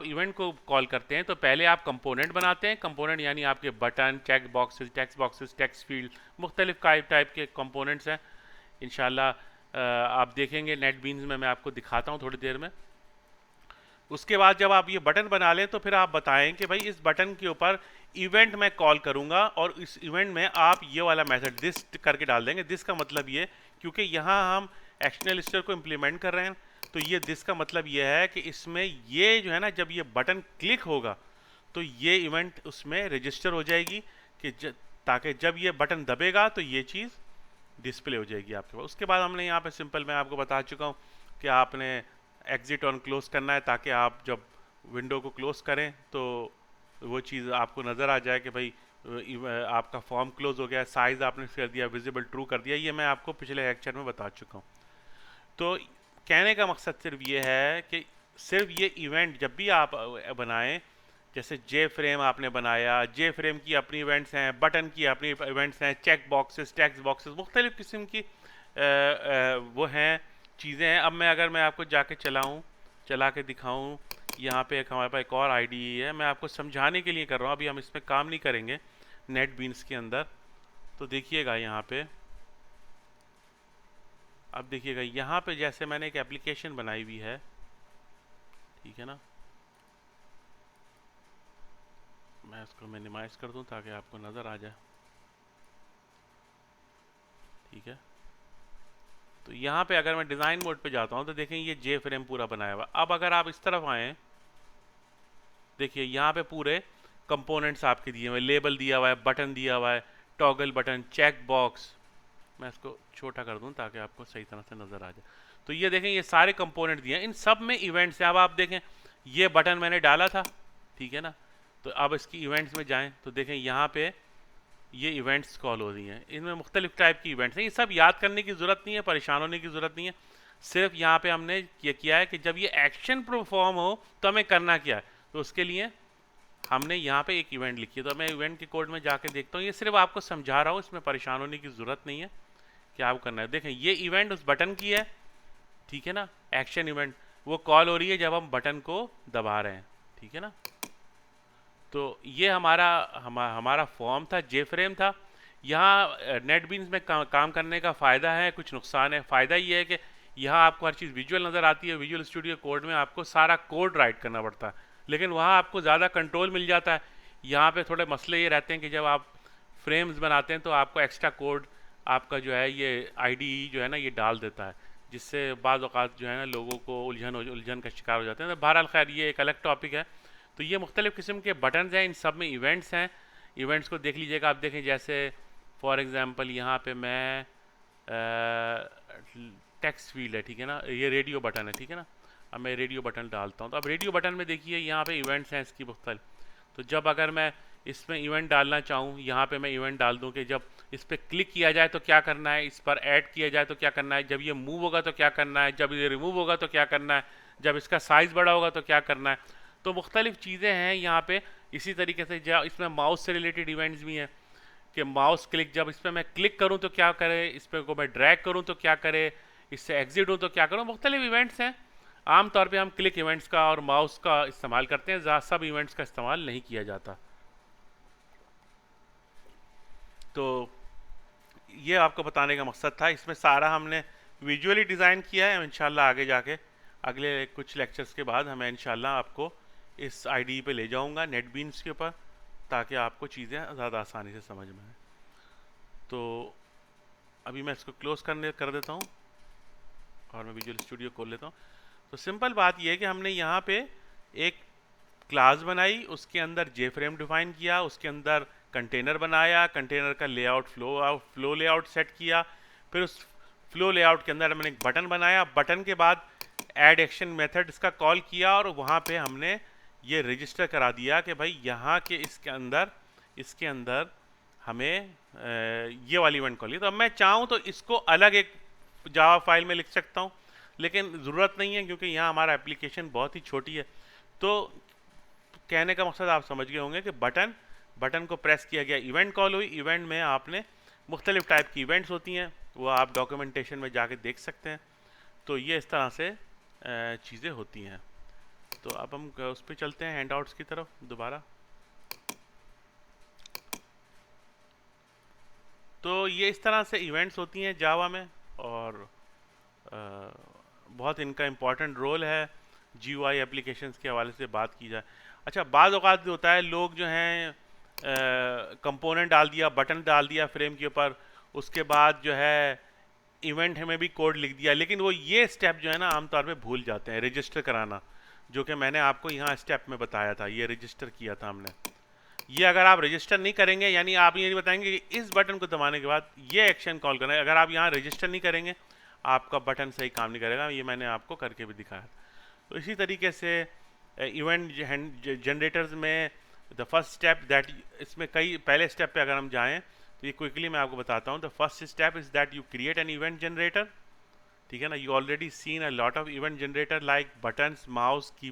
इवेंट को कॉल करते हैं तो पहले आप कंपोनेंट बनाते हैं। कंपोनेंट यानी आपके button, check boxes, text boxes, text field, मुख्तलिफ टाइप के कंपोनेंट्स हैं। इंशाल्लाह आप देखेंगे नेटबीन्स में, मैं आपको दिखाता हूँ थोड़ी देर में। उसके बाद जब आप ये बटन बना लें तो फिर आप बताएं कि भाई इस बटन के ऊपर इवेंट मैं कॉल करूंगा और इस इवेंट में आप ये वाला मेथड दिस करके डाल देंगे। दिस का मतलब ये, क्योंकि यहाँ हम एक्शनल लिस्टर को इम्प्लीमेंट कर रहे हैं, तो ये दिस का मतलब ये है कि इसमें ये जो है ना, जब ये बटन क्लिक होगा तो ये इवेंट उसमें रजिस्टर हो जाएगी कि ताकि जब ये बटन दबेगा तो ये चीज़ डिस्प्ले हो जाएगी आपके पास। उसके बाद हमने यहाँ पे सिंपल मैं आपको बता चुका हूँ कि आपने एग्जिट ऑन क्लोज करना है ताकि आप जब विंडो को क्लोज करें तो वो चीज़ आपको नज़र आ जाए कि भाई आपका फॉर्म क्लोज हो गया, साइज आपने कर दिया, विजिबल ट्रू कर दिया, ये मैं आपको पिछले लेक्चर में बता चुका हूँ। तो कहने का मकसद सिर्फ ये है कि सिर्फ ये इवेंट जब भी आप बनाएं, जैसे जे फ्रेम आपने बनाया, जे फ्रेम की अपनी इवेंट्स हैं, बटन की अपनी इवेंट्स हैं, चेक बॉक्सेस, टेक्स्ट बॉक्सेस, मुख्तलिफ़ किस्म की वो हैं, चीज़ें हैं। अब मैं आपको जाके चला के दिखाऊं, यहाँ पे हमारे पास एक और आईडी है, मैं आपको समझाने के लिए कर रहा हूँ, अभी हम इसमें काम नहीं करेंगे नेट बीन्स के अंदर। तो देखिएगा यहाँ पे, अब देखिएगा यहाँ पे जैसे मैंने एक एप्लीकेशन बनाई हुई है, ठीक है ना, मैं इसको मिनिमाइज कर दूं ताकि आपको नज़र आ जाए, ठीक है। तो यहाँ पे अगर मैं डिज़ाइन मोड पे जाता हूँ तो देखें ये जे फ्रेम पूरा बनाया हुआ। अब अगर आप इस तरफ आएँ, देखिए यहाँ पे पूरे कंपोनेंट्स आपके दिए हुए, लेबल दिया हुआ है, बटन दिया हुआ है, टॉगल बटन, चेक बॉक्स। मैं इसको छोटा कर दूं ताकि आपको सही तरह से नज़र आ जाए। तो ये देखें ये सारे कंपोनेंट दिए हैं, इन सब में इवेंट्स हैं। अब आप देखें ये बटन मैंने डाला था, ठीक है ना, तो अब इसकी इवेंट्स में जाएं तो देखें यहाँ पे ये इवेंट्स कॉल हो रही हैं, इनमें मुख्तलिफ टाइप की इवेंट्स हैं। ये सब याद करने की ज़रूरत नहीं है, परेशान होने की ज़रूरत नहीं है। सिर्फ यहाँ पे हमने ये किया है कि जब ये एक्शन परफॉर्म हो तो हमें करना क्या है, तो उसके लिए हमने यहाँ पे एक इवेंट लिखी है। तो मैं इवेंट के कोड में जाके देखता हूँ, ये सिर्फ आपको समझा रहा हूँ, इसमें परेशान होने की ज़रूरत नहीं है। क्या आपको करना है, देखें ये इवेंट उस बटन की है, ठीक है ना, एक्शन इवेंट, वो कॉल हो रही है जब हम बटन को दबा रहे हैं, ठीक है ना। तो ये हमारा फॉर्म था, जे फ्रेम था। यहाँ नेटबीन्स में काम करने का फ़ायदा है, कुछ नुकसान है। फ़ायदा ये है कि यहाँ आपको हर चीज़ विजुअल नज़र आती है। विजुअल स्टूडियो कोड में आपको सारा कोड राइट करना पड़ता है, लेकिन वहाँ आपको ज़्यादा कंट्रोल मिल जाता है। यहाँ पे थोड़े मसले ये रहते हैं कि जब आप फ्रेम्स बनाते हैं तो आपको एक्स्ट्रा कोड आपका जो है ये आईडीई जो है ना ये डाल देता है, जिससे बाज़ औक़ात जो है ना लोगों को उलझन का शिकार हो जाते हैं। तो बहरहाल खैर ये एक अलग टॉपिक है। तो ये मुख्तलिफ़ किस्म के बटन्स हैं, इन सब में इवेंट्स हैं। इवेंट्स को देख लीजिएगा, आप देखें जैसे फॉर एग्ज़ाम्पल यहाँ पे मैं टेक्स्ट फील्ड है, ठीक है ना, ये रेडियो बटन है, ठीक है ना। अब मैं रेडियो बटन डालता हूँ, तो अब रेडियो बटन में देखिए यहाँ पे इवेंट्स हैं इसकी मुख्तलिफ। तो जब अगर मैं इसमें इवेंट डालना चाहूँ, यहाँ पे मैं इवेंट डाल दूँ कि जब इस पर क्लिक किया जाए तो क्या करना है, इस पर ऐड किया जाए तो क्या करना है, जब ये मूव होगा तो क्या करना है, जब ये रिमूव होगा तो क्या करना है, जब इसका साइज़ बड़ा होगा तो क्या करना है। तो मुख्तलिफ चीज़ें हैं यहाँ पे। इसी तरीके से जब इसमें माउस से रिलेटेड इवेंट्स भी हैं कि माउस क्लिक, जब इस पर मैं क्लिक करूँ तो क्या करे, इस पर को मैं ड्रैग करूँ तो क्या करे, इससे एग्जिट हूँ तो क्या करूँ। मुख्तलिफ इवेंट्स हैं। आमतौर पे हम क्लिक इवेंट्स का और माउस का इस्तेमाल करते हैं, सब इवेंट्स का इस्तेमाल नहीं किया जाता। तो ये आपको बताने का मकसद था। इसमें सारा हमने विजुअली डिज़ाइन किया है। इंशाल्लाह आगे जाके अगले कुछ लेक्चर्स के बाद हमें इंशाल्लाह आपको इस आईडी पे ले जाऊंगा नेटबीन्स के ऊपर, ताकि आपको चीज़ें ज़्यादा आसानी से समझ में आए। तो अभी मैं इसको क्लोज़ कर देता हूँ और मैं विजुअल स्टूडियो खोल लेता हूँ। तो सिंपल बात यह है कि हमने यहाँ पे एक क्लास बनाई, उसके अंदर जे फ्रेम डिफाइन किया, उसके अंदर कंटेनर बनाया, कंटेनर का लेआउट फ्लो लेआउट सेट किया, फिर उस फ्लो लेआउट के अंदर मैंने एक बटन बनाया, बटन के बाद ऐड एक्शन मेथड इसका कॉल किया, और वहाँ पे हमने ये रजिस्टर करा दिया कि भाई यहाँ के इसके अंदर हमें ये वाली इवेंट कॉल। तो अब मैं चाहूँ तो इसको अलग एक जावा फाइल में लिख सकता हूँ, लेकिन ज़रूरत नहीं है क्योंकि यहाँ हमारा एप्लीकेशन बहुत ही छोटी है। तो कहने का मकसद आप समझ गए होंगे कि बटन को प्रेस किया गया, इवेंट कॉल हुई। इवेंट में आपने मुख्तलिफ टाइप की इवेंट्स होती हैं, वो आप डॉक्यूमेंटेशन में जाके देख सकते हैं। तो ये इस तरह से चीज़ें होती हैं। तो अब हम उस पर चलते हैं हैंडआउट्स की तरफ दोबारा। तो ये इस तरह से इवेंट्स होती हैं जावा में, और बहुत इनका इम्पॉर्टेंट रोल है जीयूआई एप्लीकेशंस के हवाले से बात की जाए। अच्छा, बाज़ औक़ात होता है लोग जो हैं कंपोनेंट डाल दिया, बटन डाल दिया फ्रेम के ऊपर, उसके बाद जो है इवेंट में भी कोड लिख दिया, लेकिन वो ये स्टेप जो है ना आमतौर पे भूल जाते हैं, रजिस्टर कराना, जो कि मैंने आपको यहाँ स्टेप में बताया था, ये रजिस्टर किया था हमने। ये अगर आप रजिस्टर नहीं करेंगे, यानी आप ये नहीं बताएंगे कि इस बटन को दबाने के बाद ये एक्शन कॉल करना है, अगर आप यहाँ रजिस्टर नहीं करेंगे आपका बटन सही काम नहीं करेगा। ये मैंने आपको करके भी दिखाया। तो इसी तरीके से इवेंट जनरेटर्स में द फर्स्ट स्टेप दैट, इसमें कई पहले स्टेप पे अगर हम जाएं तो ये क्विकली मैं आपको बताता हूँ। The first step is that you create an event generator, ठीक है ना। You already seen a lot of event generator like buttons, mouse की,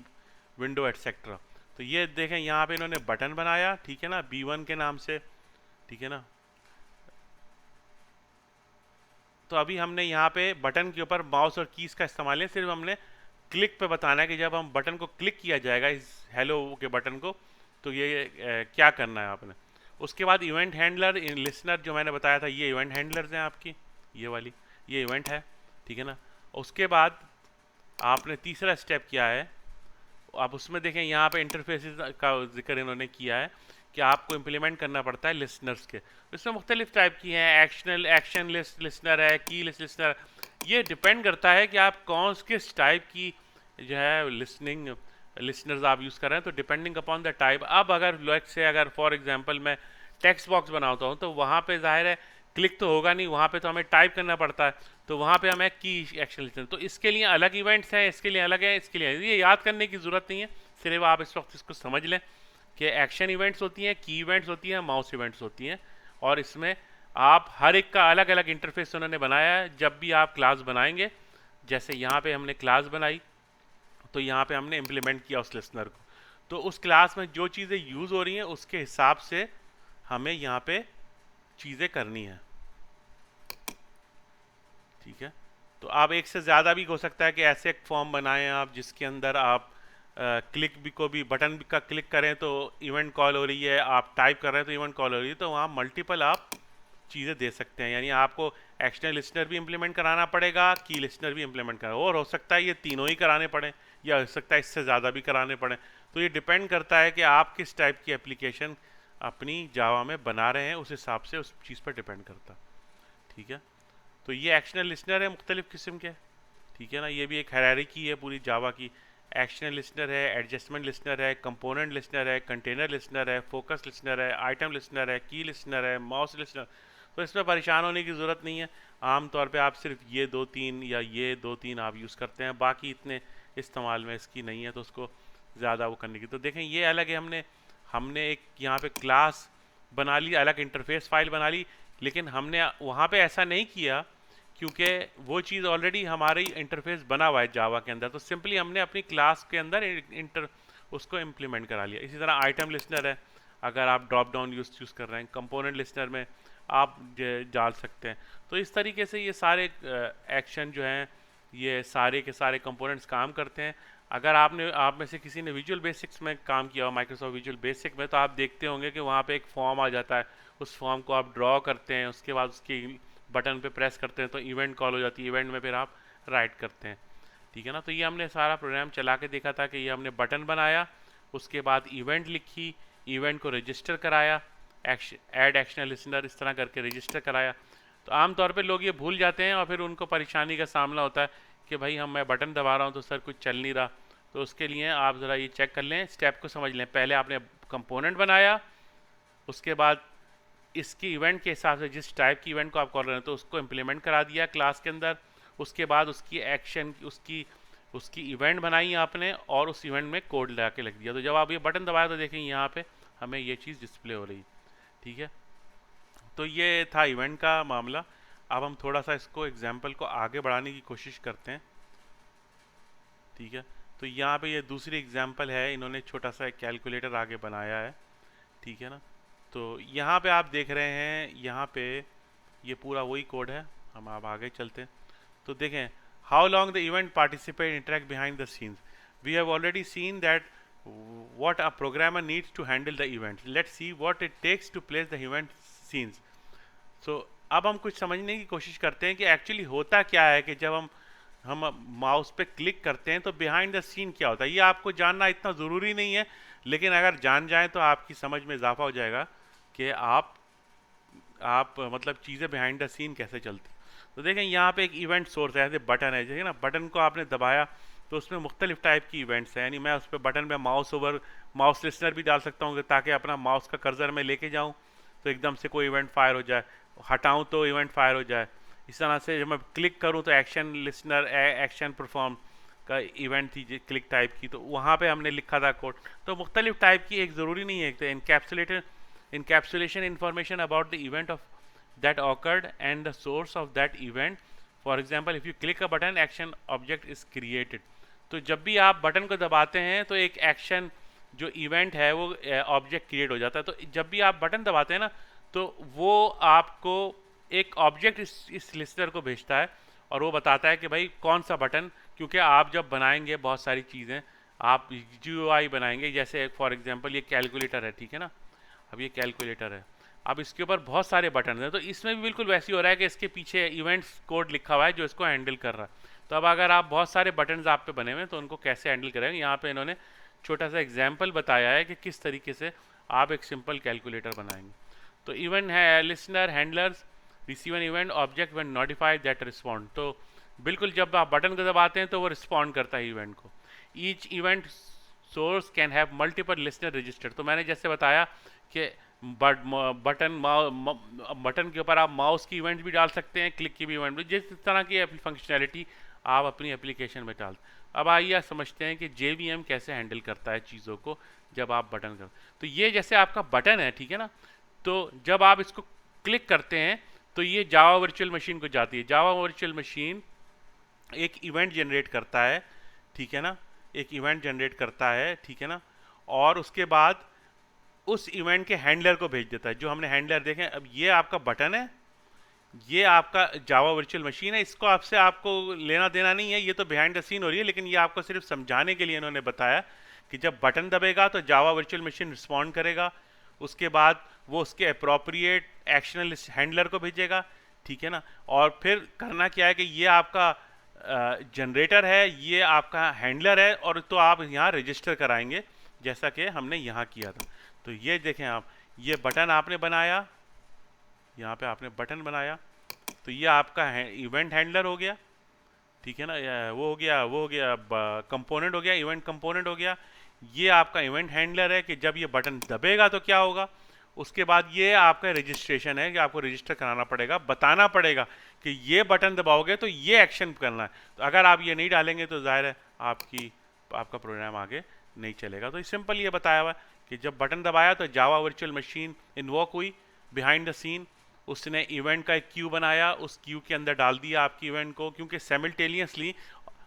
विंडो एटसेट्रा। तो ये देखें यहाँ पे इन्होंने बटन बनाया, ठीक है ना, B1 के नाम से, ठीक है ना। तो अभी हमने यहाँ पे बटन के ऊपर माउस और कीज का इस्तेमाल है, सिर्फ हमने क्लिक पे बताना है कि जब हम बटन को क्लिक किया जाएगा इस हेलो के बटन को, तो ये क्या करना है आपने। उसके बाद इवेंट हैंडलर, लिसनर जो मैंने बताया था, ये इवेंट हैंडलर्स हैं आपकी, ये वाली, ये इवेंट है, ठीक है ना। उसके बाद आपने तीसरा स्टेप किया है, आप उसमें देखें यहाँ पे इंटरफेसेस का जिक्र इन्होंने किया है कि आपको इम्प्लीमेंट करना पड़ता है लिसनर्स के। इसमें मुख्तलिफ टाइप की हैं, एक्शन लिस्ट लिसनर है, की लिस्ट लिसनर। ये डिपेंड करता है कि आप कौन किस टाइप की जो है लिसनर्स आप यूज़ कर रहे हैं, तो डिपेंडिंग अपॉन द टाइप। अब अगर लेट से अगर फॉर एग्जांपल मैं टेक्स्ट बॉक्स बनाता हूँ तो वहाँ पे जाहिर है क्लिक तो होगा नहीं, वहाँ पे तो हमें टाइप करना पड़ता है, तो वहाँ पे हमें की एक्शन लिसनर, तो इसके लिए अलग इवेंट्स हैं, इसके लिए अलग है, इसके लिए ये याद करने की ज़रूरत नहीं है, सिर्फ आप इस वक्त इसको समझ लें कि एक्शन इवेंट्स होती हैं, की इवेंट्स होती हैं, माउस इवेंट्स होती हैं, और इसमें आप हर एक का अलग अलग इंटरफेस उन्होंने बनाया है। जब भी आप क्लास बनाएंगे, जैसे यहाँ पे हमने क्लास बनाई तो यहाँ पे हमने इम्प्लीमेंट किया उस लिसनर को, तो उस क्लास में जो चीज़ें यूज़ हो रही हैं उसके हिसाब से हमें यहाँ पे चीज़ें करनी है, ठीक है। तो आप एक से ज़्यादा भी हो सकता है कि ऐसे एक फॉर्म बनाएं आप जिसके अंदर आप क्लिक भी को भी बटन का क्लिक करें तो इवेंट कॉल हो रही है, आप टाइप कर रहे हैं तो इवेंट कॉल हो रही है, तो वहाँ मल्टीपल आप चीज़ें दे सकते हैं। यानी आपको एक्शनल लिसनर भी इम्प्लीमेंट कराना पड़ेगा, की लिसनर भी इम्प्लीमेंट कराना, और हो सकता है ये तीनों ही कराने पड़े, या हो सकता है इससे ज़्यादा भी कराने पड़े। तो ये डिपेंड करता है कि आप किस टाइप की एप्लीकेशन अपनी जावा में बना रहे हैं, उस हिसाब से उस चीज़ पर डिपेंड करता है, ठीक है। तो ये एक्शनल लिसनर है मुख्तलिफ़ किस्म के, ठीक है ना। ये भी एक हायरार्की है पूरी जावा की। एक्शनल लिसनर है, एडजस्टमेंट लिसनर है, कंपोनेंट लिसनर है, कंटेनर लिसनर है, फोकस लिसनर है, आइटम लिसनर है, की लिसनर है, माउस लिसनर। तो इसमें परेशान होने की ज़रूरत नहीं है, आम तौर पे आप सिर्फ ये 2-3 या ये 2-3 आप यूज़ करते हैं, बाकी इतने इस्तेमाल में इसकी नहीं है, तो उसको ज़्यादा वो करने की। तो देखें ये अलग है, हमने हमने एक यहाँ पे क्लास बना ली, अलग इंटरफेस फाइल बना ली, लेकिन हमने वहाँ पे ऐसा नहीं किया क्योंकि वो चीज़ ऑलरेडी हमारी इंटरफेस बना हुआ है जावा के अंदर, तो सिंपली हमने अपनी क्लास के अंदर उसको इम्प्लीमेंट करा लिया। इसी तरह आइटम लिसनर है, अगर आप ड्रॉप डाउन यूज़ कर रहे हैं, कंपोनेंट लिसनर में आप डाल सकते हैं। तो इस तरीके से ये सारे एक्शन जो हैं, ये सारे के सारे कंपोनेंट्स काम करते हैं। अगर आप में से किसी ने विजुअल बेसिक्स में काम किया हो, माइक्रोसॉफ्ट विजुअल बेसिक में, तो आप देखते होंगे कि वहाँ पे एक फॉर्म आ जाता है, उस फॉर्म को आप ड्रॉ करते हैं, उसके बाद उसकी बटन पे प्रेस करते हैं तो इवेंट कॉल हो जाती है, इवेंट में फिर आप राइट करते हैं, ठीक है ना। तो ये हमने सारा प्रोग्राम चला के देखा था कि ये हमने बटन बनाया, उसके बाद इवेंट लिखी, इवेंट को रजिस्टर कराया, ऐड एक्शनल लिसनर इस तरह करके रजिस्टर कराया। तो आमतौर पे लोग ये भूल जाते हैं और फिर उनको परेशानी का सामना होता है कि भाई मैं बटन दबा रहा हूँ तो सर कुछ चल नहीं रहा। तो उसके लिए आप ज़रा ये चेक कर लें, स्टेप को समझ लें। पहले आपने कंपोनेंट बनाया, उसके बाद इसकी इवेंट के हिसाब से जिस टाइप की इवेंट को आप कॉल रहे हैं तो उसको इम्प्लीमेंट करा दिया क्लास के अंदर, उसके बाद उसकी एक्शन उसकी इवेंट बनाई आपने और उस इवेंट में कोड लगा के लिख दिया। तो जब आप ये बटन दबाया तो देखें यहाँ पे हमें ये चीज़ डिस्प्ले हो रही, ठीक है। तो ये था इवेंट का मामला। अब हम थोड़ा सा इसको एग्जाम्पल को आगे बढ़ाने की कोशिश करते हैं, ठीक है। तो यहाँ पे ये दूसरी एग्जाम्पल है, इन्होंने छोटा सा एक कैलकुलेटर आगे बनाया है, ठीक है ना। तो यहाँ पे आप देख रहे हैं, यहाँ पे ये पूरा वही कोड है। हम आप आगे चलते हैं तो देखें, how long the event participate interact behind the scenes. We have already seen that what a programmer needs to handle the event. Let's see what it takes to place the event scenes. So अब हम कुछ समझने की कोशिश करते हैं कि actually होता क्या है कि जब हम माउस पे क्लिक करते हैं तो बिहाइंड द सीन क्या होता है। ये आपको जानना इतना ज़रूरी नहीं है, लेकिन अगर जान जाए तो आपकी समझ में इजाफा हो जाएगा कि आप मतलब चीज़ें बिहाइंड द सीन कैसे चलती। तो देखें यहाँ पे एक इवेंट सोर्स है, जैसे बटन है, जैसे ना बटन को आपने दबाया तो उसमें मुख्तलिफ टाइप की इवेंट्स हैं। यानी मैं उस पर बटन पे माउस लिसनर भी डाल सकता हूँ ताकि अपना माउस का कर्सर में लेके जाऊँ तो एकदम से कोई इवेंट फायर हो जाए, हटाऊँ तो इवेंट फायर हो जाए। इस तरह से जब मैं क्लिक करूँ तो एक्शन लिसनर एक्शन परफॉर्म, का इवेंट थी क्लिक टाइप की, तो वहाँ पे हमने लिखा था कोड। तो मुख्तलिफ टाइप की, एक ज़रूरी नहीं है। तो encapsulation information about the event of that occurred and the source of that event. For example, if you click a button, action object is created. तो जब भी आप बटन को दबाते हैं तो एक एक्शन जो इवेंट है वो ऑब्जेक्ट क्रिएट हो जाता है। तो जब भी आप बटन दबाते हैं ना, तो वो आपको एक ऑब्जेक्ट इस लिस्टर को भेजता है और वो बताता है कि भाई कौन सा बटन, क्योंकि आप जब बनाएंगे बहुत सारी चीज़ें, आप GUI बनाएंगे, जैसे फॉर एग्जांपल ये कैलकुलेटर है, ठीक है ना, अब ये कैलकुलेटर है, अब इसके ऊपर बहुत सारे बटन हैं, तो इसमें भी बिल्कुल वैसे ही हो रहा है कि इसके पीछे इवेंट्स कोड लिखा हुआ है जो इसको हैंडल कर रहा है। तो अब अगर आप बहुत सारे बटन्स आप पे बने हुए हैं तो उनको कैसे हैंडल करेंगे, यहाँ पे इन्होंने छोटा सा एग्जाम्पल बताया है कि किस तरीके से आप एक सिंपल कैलकुलेटर बनाएंगे। तो इवेंट है listener handlers receive an event object when notified that respond. तो बिल्कुल जब आप बटन को दबाते हैं तो वो रिस्पॉन्ड करता है इवेंट को। Each event source can have multiple listener register. तो मैंने जैसे बताया कि बटन के ऊपर आप माउस की इवेंट भी डाल सकते हैं, क्लिक की भी इवेंट भी, जिस तरह की फंक्शनैलिटी आप अपनी एप्लीकेशन में डालते हैं। अब आइए समझते हैं कि JVM कैसे हैंडल करता है चीज़ों को जब आप बटन कर। तो ये जैसे आपका बटन है, ठीक है ना, तो जब आप इसको क्लिक करते हैं तो ये जावा वर्चुअल मशीन को जाती है। जावा वर्चुअल मशीन एक इवेंट जनरेट करता है, ठीक है ना, एक इवेंट जनरेट करता है, ठीक है ना, और उसके बाद उस इवेंट के हैंडलर को भेज देता है। जो हमने हैंडलर देखे, अब ये आपका बटन है, ये आपका जावा वर्चुअल मशीन है, इसको आपको लेना देना नहीं है, ये तो बिहाइंड द सीन हो रही है, लेकिन ये आपको सिर्फ समझाने के लिए इन्होंने बताया कि जब बटन दबेगा तो जावा वर्चुअल मशीन रिस्पॉन्ड करेगा, उसके बाद वो उसके अप्रोप्रिएट एक्शनल हैंडलर को भेजेगा, ठीक है ना, और फिर करना क्या है कि ये आपका जनरेटर है, ये आपका हैंडलर है, और तो आप यहाँ रजिस्टर कराएंगे जैसा कि हमने यहाँ किया था। तो ये देखें आप, ये बटन आपने बनाया, यहाँ पे आपने बटन बनाया, तो ये आपका इवेंट हैंडलर हो गया, ठीक है ना, वो हो गया कंपोनेंट हो गया, इवेंट कंपोनेंट हो गया। ये आपका इवेंट हैंडलर है कि जब ये बटन दबेगा तो क्या होगा। उसके बाद ये आपका रजिस्ट्रेशन है कि आपको रजिस्टर कराना पड़ेगा, बताना पड़ेगा कि ये बटन दबाओगे तो ये एक्शन करना है। तो अगर आप ये नहीं डालेंगे तो जाहिर है आपका प्रोग्राम आगे नहीं चलेगा। तो सिंपल ये बताया हुआ है कि जब बटन दबाया तो जावा वर्चुअल मशीन इन्वोक हुई बिहाइंड द सीन, उसने इवेंट का एक क्यू बनाया, उस क्यू के अंदर डाल दिया आपकी इवेंट को, क्योंकि साइमल्टेनियसली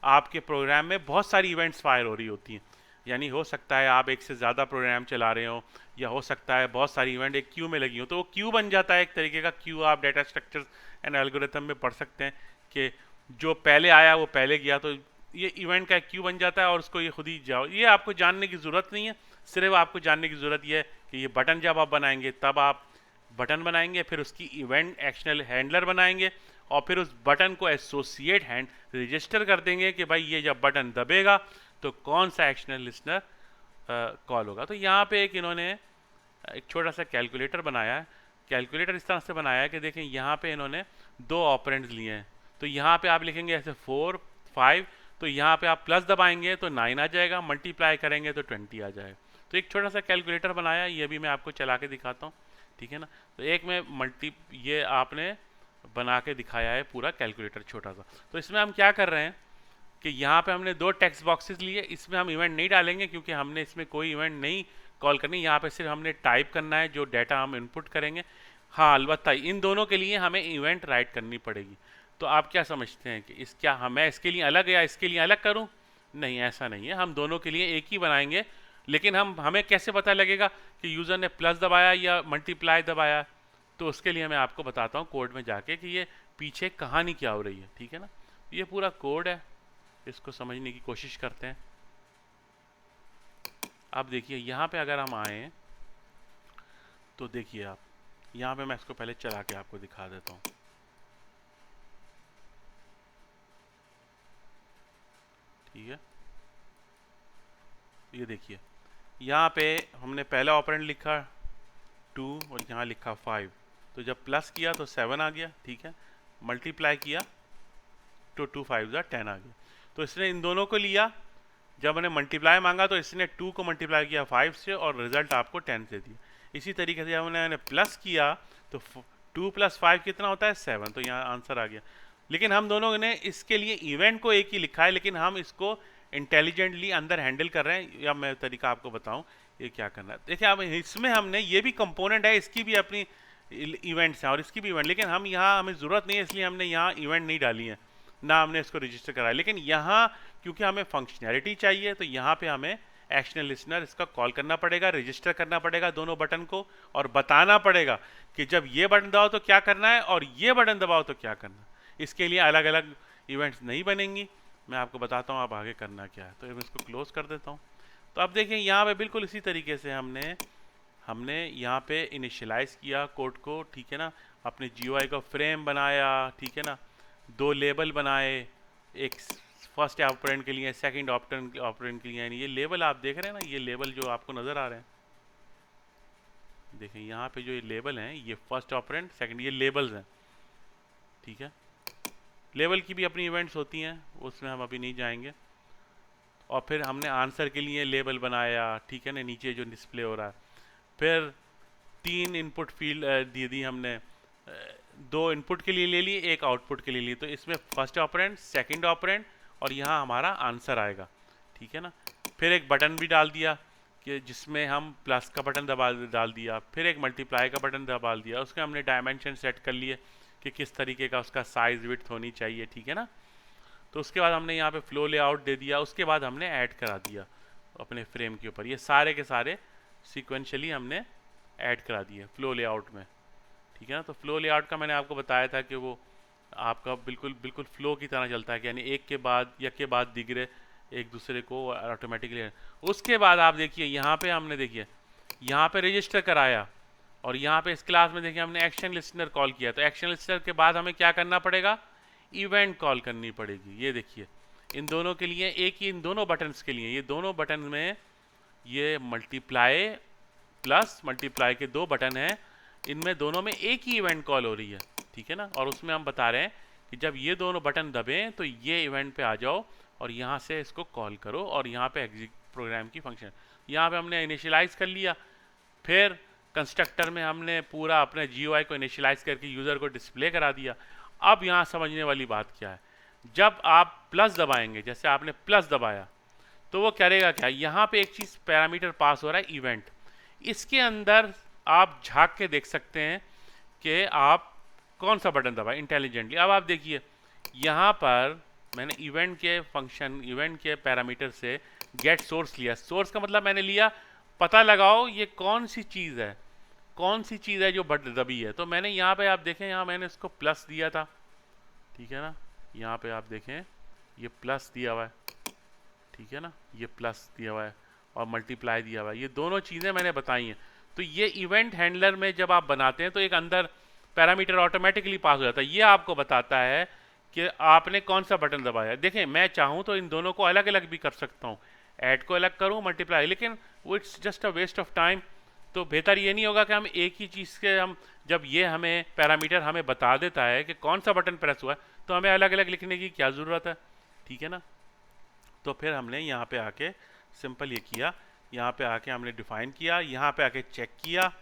आपके प्रोग्राम में बहुत सारी इवेंट्स फायर हो रही होती हैं। यानी हो सकता है आप एक से ज़्यादा प्रोग्राम चला रहे हो, या हो सकता है बहुत सारी इवेंट एक क्यू में लगी हो, तो वो क्यू बन जाता है एक तरीके का क्यू। आप डाटा स्ट्रक्चर एंड एल्गोरिथम में पढ़ सकते हैं कि जो पहले आया वो पहले गया, तो ये इवेंट का एक क्यू बन जाता है और उसको ये खुद ही जाओ। ये आपको जानने की ज़रूरत नहीं है, सिर्फ आपको जानने की ज़रूरत ये है कि ये बटन जब आप बनाएंगे तब आप बटन बनाएंगे, फिर उसकी इवेंट एक्शनल हैंडलर बनाएंगे, और फिर उस बटन को एसोसिएट हैंड रजिस्टर कर देंगे कि भाई ये जब बटन दबेगा तो कौन सा एक्शनल लिसनर कॉल होगा। तो यहाँ पे एक इन्होंने एक छोटा सा कैलकुलेटर बनाया है। कैलकुलेटर इस तरह से बनाया है कि देखें यहाँ पे इन्होंने दो ऑपरेंड्स लिए हैं। तो यहाँ पे आप लिखेंगे ऐसे 4 5, तो यहाँ पे आप प्लस दबाएंगे तो 9 आ जाएगा, मल्टीप्लाई करेंगे तो 20 आ जाएगा। तो एक छोटा सा कैलकुलेटर बनाया, ये भी मैं आपको चला के दिखाता हूँ, ठीक है ना। तो एक में ये आपने बना के दिखाया है पूरा कैलकुलेटर छोटा सा। तो इसमें हम क्या कर रहे हैं कि यहाँ पे हमने दो टेक्स्ट बॉक्सेस लिए, इसमें हम इवेंट नहीं डालेंगे क्योंकि हमने इसमें कोई इवेंट नहीं कॉल करनी, यहाँ पे सिर्फ हमने टाइप करना है जो डाटा हम इनपुट करेंगे। हाँ, अलबत्ता इन दोनों के लिए हमें इवेंट राइट करनी पड़ेगी। तो आप क्या समझते हैं कि मैं इसके लिए अलग या इसके लिए अलग करूँ? नहीं, ऐसा नहीं है, हम दोनों के लिए एक ही बनाएंगे। लेकिन हमें कैसे पता लगेगा कि यूज़र ने प्लस दबाया या मल्टीप्लाई दबाया? तो उसके लिए मैं आपको बताता हूँ कोड में जाके कि ये पीछे कहानी क्या हो रही है, ठीक है ना। ये पूरा कोड है, इसको समझने की कोशिश करते हैं। आप देखिए यहाँ पे अगर हम आए तो देखिए आप यहाँ पे, मैं इसको पहले चला के आपको दिखा देता हूँ। ठीक है, ये देखिए यहाँ पे हमने पहला ऑपरेंड लिखा 2 और यहाँ लिखा 5। तो जब प्लस किया तो 7 आ गया, ठीक है। मल्टीप्लाई किया तो 2 5 10 आ गया। तो इसने इन दोनों को लिया, जब मैंने मल्टीप्लाई मांगा तो इसने 2 को मल्टीप्लाई किया 5 से और रिजल्ट आपको 10 से दिया। इसी तरीके से जब मैंने प्लस किया तो 2 + 5 कितना होता है? 7। तो यहाँ आंसर आ गया। लेकिन हम दोनों ने इसके लिए इवेंट को एक ही लिखा है, लेकिन हम इसको इंटेलिजेंटली अंदर हैंडल कर रहे हैं, या मैं तरीका आपको बताऊं ये क्या करना है। देखिए अब इसमें हमने ये भी कंपोनेंट है, इसकी भी अपनी इवेंट्स हैं और इसकी भी इवेंट, लेकिन हम यहाँ हमें ज़रूरत नहीं है इसलिए हमने यहाँ इवेंट नहीं डाली है, ना हमने इसको रजिस्टर कराया। लेकिन यहाँ क्योंकि हमें फंक्शनैलिटी चाहिए तो यहाँ पे हमें एक्शन लिसनर इसका कॉल करना पड़ेगा, रजिस्टर करना पड़ेगा दोनों बटन को, और बताना पड़ेगा कि जब ये बटन दबाओ तो क्या करना है और ये बटन दबाओ तो क्या करना है। इसके लिए अलग अलग इवेंट्स नहीं बनेंगी, मैं आपको बताता हूँ आप आगे करना क्या है। तो मैं इसको क्लोज कर देता हूँ। तो अब देखिए यहाँ पे बिल्कुल इसी तरीके से हमने यहाँ पे इनिशियलाइज किया कोड को, ठीक है ना, अपने GUI का फ्रेम बनाया, ठीक है ना, दो लेबल बनाए, एक फर्स्ट ऑपरेंड के लिए, सेकंड ऑपरेंड के लिए। यानी ये लेबल आप देख रहे हैं ना, ये लेबल जो आपको नज़र आ रहे हैं, देखें यहाँ पे जो ये लेबल हैं ये फर्स्ट ऑपरेंड सेकंड, ये लेबल्स हैं, ठीक है। लेवल की भी अपनी इवेंट्स होती हैं, उसमें हम अभी नहीं जाएंगे। और फिर हमने आंसर के लिए लेबल बनाया, ठीक है ना, नीचे जो डिस्प्ले हो रहा है। फिर 3 इनपुट फील्ड दे दी हमने, 2 इनपुट के लिए ले ली, 1 आउटपुट के लिए ली। तो इसमें फर्स्ट ऑपरेंड, सेकंड ऑपरेंड और यहाँ हमारा आंसर आएगा, ठीक है ना। फिर एक बटन भी डाल दिया कि जिसमें हम प्लस का बटन डाल दिया, फिर एक मल्टीप्लाई का बटन दबा दिया, उसके हमने डायमेंशन सेट कर लिए कि किस तरीके का उसका साइज विड्थ होनी चाहिए, ठीक है ना। तो उसके बाद हमने यहाँ पे फ्लो लेआउट दे दिया, उसके बाद हमने ऐड करा दिया अपने फ्रेम के ऊपर, ये सारे के सारे सीक्वेंशियली हमने ऐड करा दिए फ्लो लेआउट में, ठीक है ना। तो फ्लो लेआउट का मैंने आपको बताया था कि वो आपका बिल्कुल बिल्कुल फ्लो की तरह चलता है कि यानी एक के बाद दिगरे एक दूसरे को ऑटोमेटिकली। उसके बाद आप देखिए यहाँ पे हमने देखिए यहाँ पे रजिस्टर कराया, और यहाँ पे इस क्लास में देखिए हमने एक्शन लिस्टनर कॉल किया। तो एक्शन लिस्टनर के बाद हमें क्या करना पड़ेगा, इवेंट कॉल करनी पड़ेगी। ये देखिए इन दोनों के लिए, एक ही इन दोनों बटन्स के लिए, ये दोनों बटन में ये मल्टीप्लाई प्लस मल्टीप्लाई के 2 बटन हैं, इनमें दोनों में एक ही इवेंट कॉल हो रही है, ठीक है ना। और उसमें हम बता रहे हैं कि जब ये दोनों बटन दबें तो ये इवेंट पे आ जाओ और यहाँ से इसको कॉल करो, और यहाँ पे एग्जिट प्रोग्राम की फंक्शन यहाँ पे हमने इनिशियलाइज कर लिया। फिर कंस्ट्रक्टर में हमने पूरा अपने GUI को इनिशियलाइज करके यूज़र को डिस्प्ले करा दिया। अब यहाँ समझने वाली बात क्या है, जब आप प्लस दबाएंगे, जैसे आपने प्लस दबाया तो वो करेगा क्या, यहाँ पे एक चीज़ पैरामीटर पास हो रहा है इवेंट, इसके अंदर आप झांक के देख सकते हैं कि आप कौन सा बटन दबाए इंटेलिजेंटली। अब आप देखिए यहाँ पर मैंने इवेंट के फंक्शन, इवेंट के पैरामीटर से गेट सोर्स लिया। सोर्स का मतलब मैंने लिया पता लगाओ ये कौन सी चीज़ है, कौन सी चीज़ है जो बटन दबी है। तो मैंने यहाँ पे आप देखें, यहाँ मैंने इसको प्लस दिया था, ठीक है ना, यहाँ पे आप देखें ये प्लस दिया हुआ है, ठीक है ना, ये प्लस दिया हुआ है और मल्टीप्लाई दिया हुआ है, ये दोनों चीज़ें मैंने बताई हैं। तो ये इवेंट हैंडलर में जब आप बनाते हैं तो एक अंदर पैरामीटर ऑटोमेटिकली पास हो जाता है, ये आपको बताता है कि आपने कौन सा बटन दबाया। देखें मैं चाहूँ तो इन दोनों को अलग अलग भी कर सकता हूँ, ऐड को अलग करूँ, मल्टीप्लाई, लेकिन वो it's just a waste of time. तो बेहतर ये नहीं होगा कि हम एक ही चीज़ के हम, जब ये हमें पैरामीटर हमें बता देता है कि कौन सा बटन प्रेस हुआ है तो हमें अलग अलग लिखने की क्या ज़रूरत है, ठीक है ना। तो फिर हमने यहाँ पे आके सिंपल ये किया, यहाँ पे आके हमने डिफाइन किया, यहाँ पे आके चेक किया,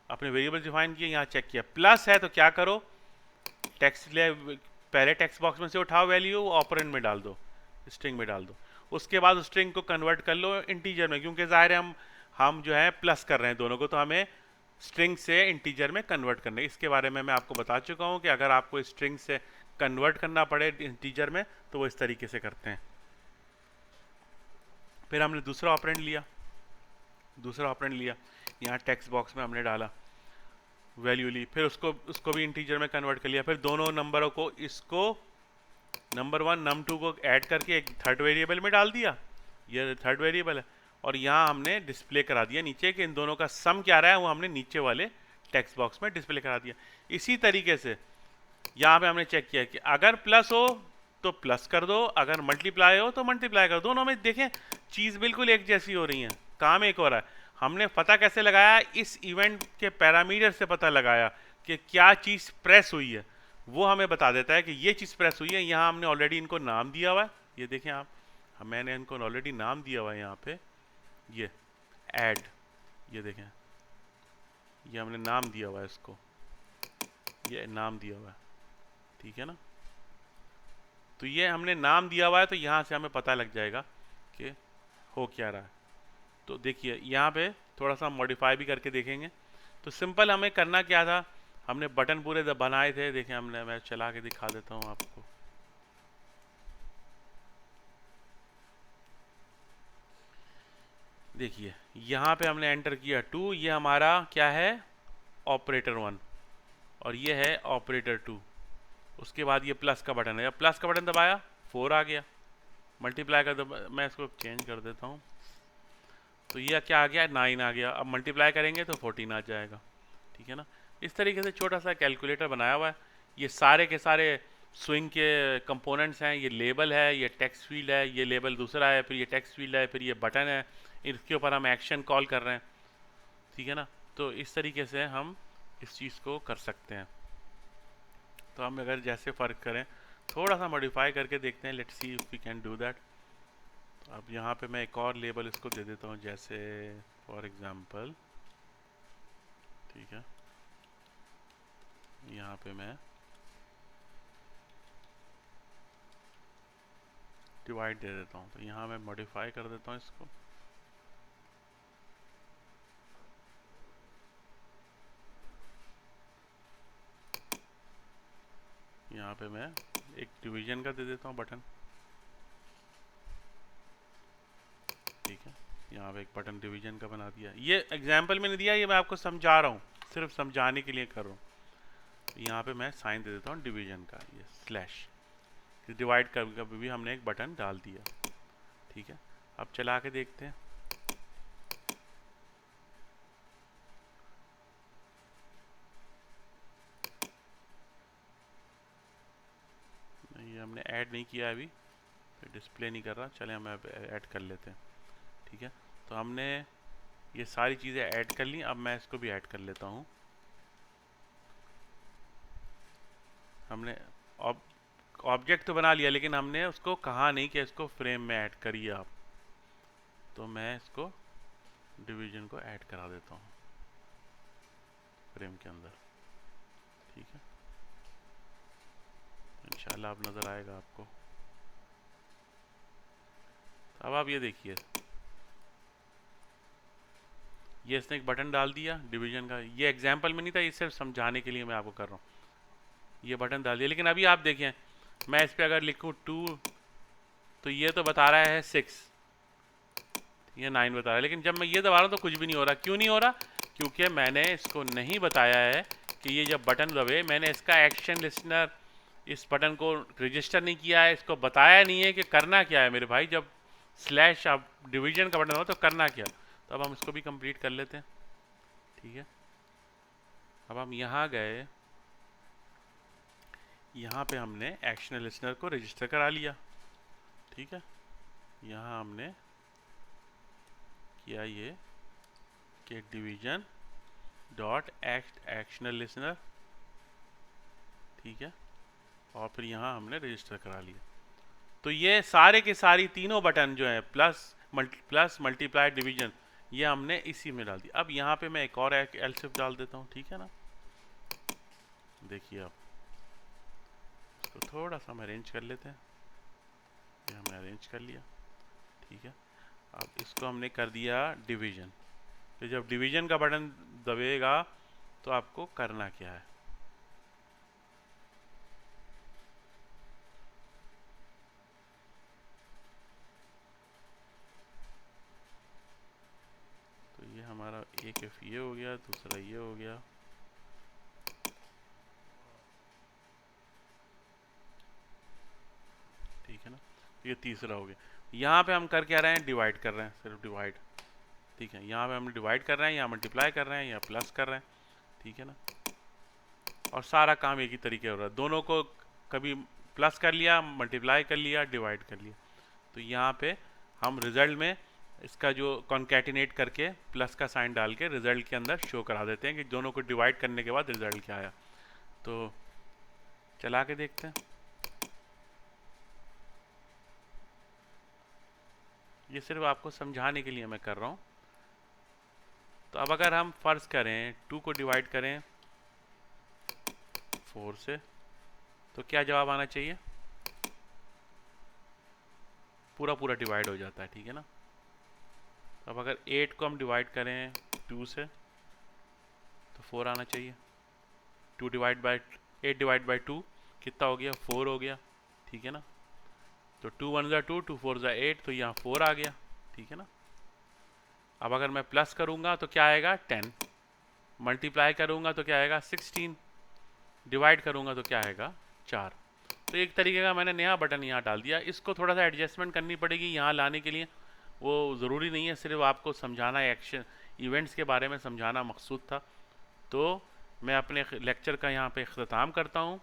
अपने वेरिएबल डिफाइन किए, यहाँ चेक किया प्लस है तो क्या करो, टेक्स्ट ले पहले टेक्स्ट बॉक्स में से उठाओ वैल्यू, ऑपरेंड में डाल दो, स्ट्रिंग में डाल दो, उसके बाद स्ट्रिंग को कन्वर्ट कर लो इंटीजर में, क्योंकि ज़ाहिर है हम जो है प्लस कर रहे हैं दोनों को, तो हमें स्ट्रिंग से इंटीजर में कन्वर्ट करना है। इसके बारे में मैं आपको बता चुका हूँ कि अगर आपको स्ट्रिंग से कन्वर्ट करना पड़े इंटीजर में तो वो इस तरीके से करते हैं। फिर हमने दूसरा ऑपरेंड लिया, यहाँ टेक्स्ट बॉक्स में हमने डाला, वैल्यू ली, फिर उसको भी इंटीजर में कन्वर्ट कर लिया। फिर दोनों नंबरों को, इसको नंबर 1 num2 को ऐड करके एक थर्ड वेरिएबल में डाल दिया, ये थर्ड वेरिएबल है, और यहाँ हमने डिस्प्ले करा दिया नीचे कि इन दोनों का सम क्या रहा है वो हमने नीचे वाले टेक्स्ट बॉक्स में डिस्प्ले करा दिया। इसी तरीके से यहाँ पे हमने चेक किया कि अगर प्लस हो तो प्लस कर दो, अगर मल्टीप्लाई हो तो मल्टीप्लाई कर दो। दोनों में देखें चीज़ बिल्कुल एक जैसी हो रही है, काम एक हो रहा है। हमने पता कैसे लगाया, इस इवेंट के पैरामीटर से पता लगाया कि क्या चीज़ प्रेस हुई है, वो हमें बता देता है कि ये चीज़ प्रेस हुई है। यहाँ हमने ऑलरेडी इनको नाम दिया हुआ है, ये देखें आप, मैंने इनको ऑलरेडी नाम दिया हुआ है यहाँ पे, ये ऐड, ये देखें ये हमने नाम दिया हुआ है इसको, ये नाम दिया हुआ है, ठीक है ना। तो ये हमने नाम दिया हुआ है तो यहाँ से हमें पता लग जाएगा कि हो क्या रहा है। तो देखिए यहाँ पे थोड़ा सा मॉडिफाई भी करके देखेंगे। तो सिंपल हमें करना क्या था, हमने बटन पूरे बनाए थे। देखिए हमने, मैं चला के दिखा देता हूँ आपको। देखिए यहाँ पे हमने एंटर किया 2, ये हमारा क्या है, ऑपरेटर 1, और ये है ऑपरेटर 2। उसके बाद ये प्लस का बटन है, प्लस का बटन दबाया 4 आ गया। मल्टीप्लाई का मैं इसको चेंज कर देता हूँ। तो ये क्या आ गया, 9 आ गया। अब मल्टीप्लाई करेंगे तो 14 आ जाएगा। ठीक है ना। इस तरीके से छोटा सा कैलकुलेटर बनाया हुआ है। ये सारे के सारे स्विंग के कंपोनेंट्स हैं। ये लेबल है, ये टेक्स्ट फील्ड है, ये लेबल दूसरा है, फिर ये टेक्स्ट फील्ड है, फिर ये बटन है। इसके ऊपर हम एक्शन कॉल कर रहे हैं। ठीक है ना। तो इस तरीके से हम इस चीज़ को कर सकते हैं। तो हम अगर जैसे फ़र्क करें, थोड़ा सा मॉडिफाई करके देखते हैं, let's see if we can do that. अब यहाँ पे मैं एक और लेबल इसको दे देता हूँ, जैसे फॉर एग्जांपल, ठीक है, यहाँ पे मैं डिवाइड दे देता हूँ। तो यहाँ मैं मॉडिफाई कर देता हूँ इसको। यहाँ पे मैं एक डिवीजन का दे देता हूँ बटन। ठीक है, यहाँ पे एक बटन डिवीजन का बना दिया। ये एग्जाम्पल में नहीं दिया, ये मैं आपको समझा रहा हूँ, सिर्फ समझाने के लिए कर रहा हूँ। यहाँ पे मैं साइन दे देता हूँ डिवीजन का, ये स्लैश, डिवाइड कर कभी भी हमने एक बटन डाल दिया। ठीक है, अब चला के देखते हैं। ये हमने ऐड नहीं किया अभी, डिस्प्ले नहीं कर रहा। चले हम ऐड कर लेते हैं। ठीक है, तो हमने ये सारी चीज़ें ऐड कर ली। अब मैं इसको भी ऐड कर लेता हूँ। हमने ऑब्जेक्ट तो बना लिया, लेकिन हमने उसको कहा नहीं कि इसको फ्रेम में ऐड करिए आप। तो मैं इसको डिवीजन को ऐड करा देता हूँ फ्रेम के अंदर। ठीक है, इंशाल्लाह अब नज़र आएगा आपको। अब आप ये देखिए, ये इसने एक बटन डाल दिया डिवीजन का। ये एग्जाम्पल में नहीं था, ये सिर्फ समझाने के लिए मैं आपको कर रहा हूँ। ये बटन डाल दिया, लेकिन अभी आप देखें, मैं इस पर अगर लिखूँ 2, तो ये तो बता रहा है 6, ये 9 बता रहा है। लेकिन जब मैं ये दबा रहा हूँ तो कुछ भी नहीं हो रहा। क्यों नहीं हो रहा? क्योंकि मैंने इसको नहीं बताया है कि ये जब बटन दबे, मैंने इसका एक्शन लिस्नर, इस बटन को रजिस्टर नहीं किया है, इसको बताया नहीं है कि करना क्या है मेरे भाई। जब स्लैश आप डिवीजन का बटन हो तो करना क्या। तो अब हम इसको भी कंप्लीट कर लेते हैं। ठीक है, अब हम यहाँ गए, यहाँ पे हमने एक्शन लिस्नर को रजिस्टर करा लिया। ठीक है, यहाँ हमने किया ये कि डिवीजन डॉट एक्शनल लिसनर। ठीक है, और फिर यहाँ हमने रजिस्टर करा लिया। तो ये सारे के सारी तीनों बटन जो है, प्लस मल्टीप्लाई डिवीजन, ये हमने इसी में डाल दिया। अब यहाँ पे मैं एक और एल्सिफ डाल देता हूँ। ठीक है ना, देखिए अब इसको थोड़ा सा हम अरेंज कर लेते हैं। ये हमने अरेंज कर लिया। ठीक है, अब इसको हमने कर दिया डिवीजन। तो जब डिवीजन का बटन दबेगा तो आपको करना क्या है। तो ये हमारा एक एफ ये हो गया, दूसरा ये हो गया। ठीक है ना, ये तीसरा हो गया। यहाँ पे हम कर क्या रहे हैं, डिवाइड कर रहे हैं, सिर्फ डिवाइड। ठीक है, यहाँ पे हम डिवाइड कर रहे हैं, या मल्टीप्लाई कर रहे हैं, या प्लस कर रहे हैं। ठीक है ना, और सारा काम एक ही तरीके हो रहा है। दोनों को कभी प्लस कर लिया, मल्टीप्लाई कर लिया, डिवाइड कर लिया। तो यहाँ पे हम रिजल्ट में इसका जो कॉन्कैटिनेट करके प्लस का साइन डाल के रिजल्ट के अंदर शो करा देते हैं कि दोनों को डिवाइड करने के बाद रिजल्ट क्या आया। तो चला के देखते हैं। ये सिर्फ आपको समझाने के लिए मैं कर रहा हूँ। तो अब अगर हम फर्ज करें 2 को डिवाइड करें 4 से, तो क्या जवाब आना चाहिए? पूरा पूरा डिवाइड हो जाता है, ठीक है ना। अब अगर 8 को हम डिवाइड करें 2 से तो 4 आना चाहिए। 2 डिवाइड बाई 8 डिवाइड बाई 2 कितना हो गया, 4 हो गया, ठीक है ना। तो 2 1 ज़ा 2, 2 4 ज़ा 8, तो यहाँ 4 आ गया, ठीक है ना। अब अगर मैं प्लस करूँगा तो क्या आएगा 10, मल्टीप्लाई करूँगा तो क्या आएगा 16, डिवाइड करूँगा तो क्या आएगा 4। तो एक तरीके का मैंने नया बटन यहाँ डाल दिया। इसको थोड़ा सा एडजस्टमेंट करनी पड़ेगी यहाँ लाने के लिए, वो ज़रूरी नहीं है, सिर्फ आपको समझाना, एक्शन इवेंट्स के बारे में समझाना मकसूद था। तो मैं अपने लेक्चर का यहाँ पे इख्तिताम करता हूँ।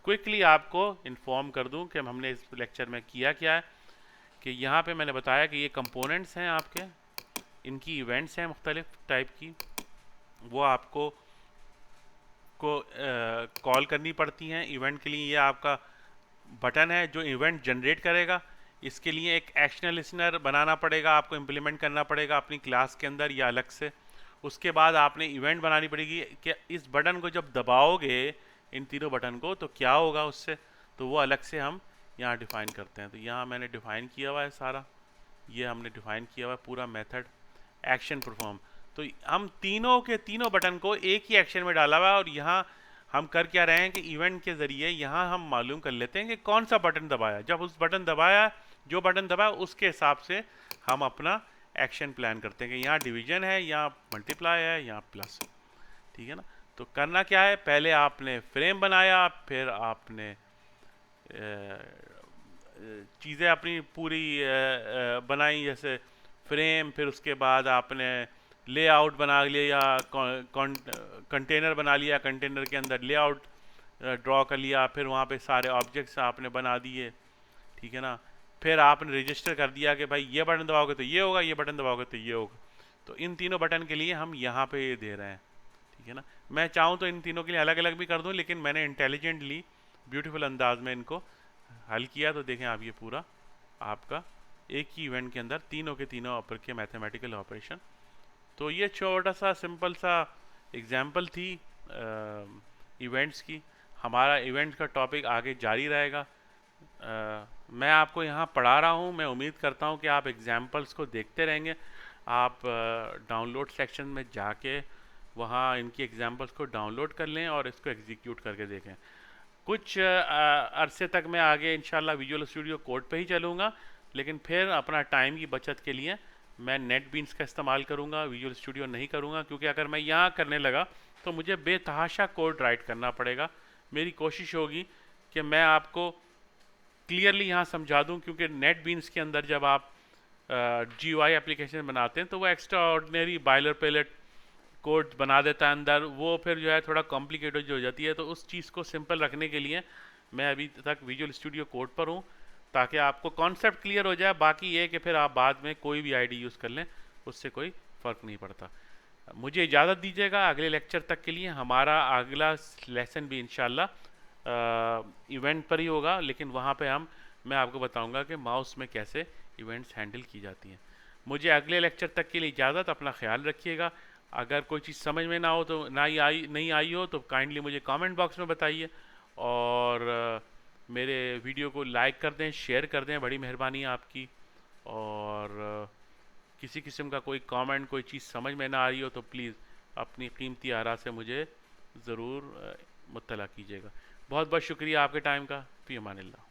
क्विकली आपको इन्फॉर्म कर दूँ कि हमने इस लेक्चर में किया क्या है। कि यहाँ पे मैंने बताया कि ये कंपोनेंट्स हैं आपके, इनकी इवेंट्स हैं मुख्तलिफ टाइप की, वो आपको कॉल करनी पड़ती हैं इवेंट के लिए। ये आपका बटन है जो इवेंट जनरेट करेगा। इसके लिए एक एक्शन लिसनर बनाना पड़ेगा, आपको इम्प्लीमेंट करना पड़ेगा अपनी क्लास के अंदर या अलग से। उसके बाद आपने इवेंट बनानी पड़ेगी कि इस बटन को जब दबाओगे, इन तीनों बटन को, तो क्या होगा उससे, तो वो अलग से हम यहाँ डिफ़ाइन करते हैं। तो यहाँ मैंने डिफ़ाइन किया हुआ है सारा, ये हमने डिफ़ाइन किया हुआ है पूरा मेथड एक्शन परफॉर्म। तो हम तीनों के तीनों बटन को एक ही एक्शन में डाला हुआ है। और यहाँ हम कर क्या रहे हैं कि इवेंट के ज़रिए यहाँ हम मालूम कर लेते हैं कि कौन सा बटन दबाया। जब उस बटन दबाया, जो बटन दबाया, उसके हिसाब से हम अपना एक्शन प्लान करते हैं कि यहाँ डिवीजन है, यहाँ मल्टीप्लाई है, यहाँ प्लस है, ठीक है ना। तो करना क्या है, पहले आपने फ्रेम बनाया, फिर आपने चीज़ें अपनी पूरी बनाई, जैसे फ्रेम, फिर उसके बाद आपने लेआउट बना लिया, कंटेनर बना लिया, कंटेनर के अंदर लेआउट ड्रॉ कर लिया, फिर वहाँ पे सारे ऑब्जेक्ट्स आपने बना दिए, ठीक है ना। फिर आपने रजिस्टर कर दिया कि भाई ये बटन दबाओगे तो ये होगा, ये बटन दबाओगे तो ये होगा। तो इन तीनों बटन के लिए हम यहाँ पे ये दे रहे हैं, ठीक है ना। मैं चाहूँ तो इन तीनों के लिए अलग अलग भी कर दूँ, लेकिन मैंने इंटेलिजेंटली ब्यूटीफुल अंदाज में इनको हल किया। तो देखें आप, ये पूरा आपका एक ही इवेंट के अंदर तीनों के तीनों ऑपर के मैथमेटिकल ऑपरेशन। तो ये छोटा सा सिंपल सा एग्जाम्पल थी इवेंट्स की। हमारा इवेंट का टॉपिक आगे जारी रहेगा। मैं आपको यहाँ पढ़ा रहा हूँ, मैं उम्मीद करता हूँ कि आप एग्जाम्पल्स को देखते रहेंगे। आप डाउनलोड सेक्शन में जाके वहाँ इनकी एग्जाम्पल्स को डाउनलोड कर लें और इसको एग्जीक्यूट करके देखें। कुछ अरसे तक मैं आगे इंशाल्लाह विजुअल स्टूडियो कोड पे ही चलूँगा, लेकिन फिर अपना टाइम की बचत के लिए मैं नेटबीन्स का इस्तेमाल करूँगा, विजुअल स्टूडियो नहीं करूँगा। क्योंकि अगर मैं यहाँ करने लगा तो मुझे बेतहाशा कोड राइट करना पड़ेगा। मेरी कोशिश होगी कि मैं आपको क्लियरली यहाँ समझा दूँ, क्योंकि नेटबीन्स के अंदर जब आप GUI एप्लीकेशन बनाते हैं तो वो extraordinary boilerplate code बना देता है अंदर, वो फिर जो है थोड़ा कॉम्प्लिकेटेड हो जाती है। तो उस चीज़ को सिंपल रखने के लिए मैं अभी तक विजुअल स्टूडियो कोड पर हूँ, ताकि आपको कॉन्सेप्ट क्लियर हो जाए। बाकी ये कि फिर आप बाद में कोई भी आईडी यूज़ कर लें, उससे कोई फ़र्क नहीं पड़ता। मुझे इजाज़त दीजिएगा अगले लेक्चर तक के लिए। हमारा अगला लेसन भी इंशाल्लाह इवेंट पर ही होगा, लेकिन वहाँ पे मैं आपको बताऊँगा कि माउस में कैसे इवेंट्स हैंडल की जाती हैं। मुझे अगले लेक्चर तक के लिए इजाज़त, अपना ख्याल रखिएगा। अगर कोई चीज़ समझ में ना हो, तो नहीं आई हो, तो काइंडली मुझे कमेंट बॉक्स में बताइए। और मेरे वीडियो को लाइक कर दें, शेयर कर दें, बड़ी मेहरबानी आपकी। और किसी किस्म का कोई कमेंट, कोई चीज़ समझ में ना आ रही हो तो प्लीज़ अपनी कीमती आरा से मुझे ज़रूर मुत्तला कीजिएगा। बहुत बहुत शुक्रिया आपके टाइम का। फ़ी अमानिल्लाह।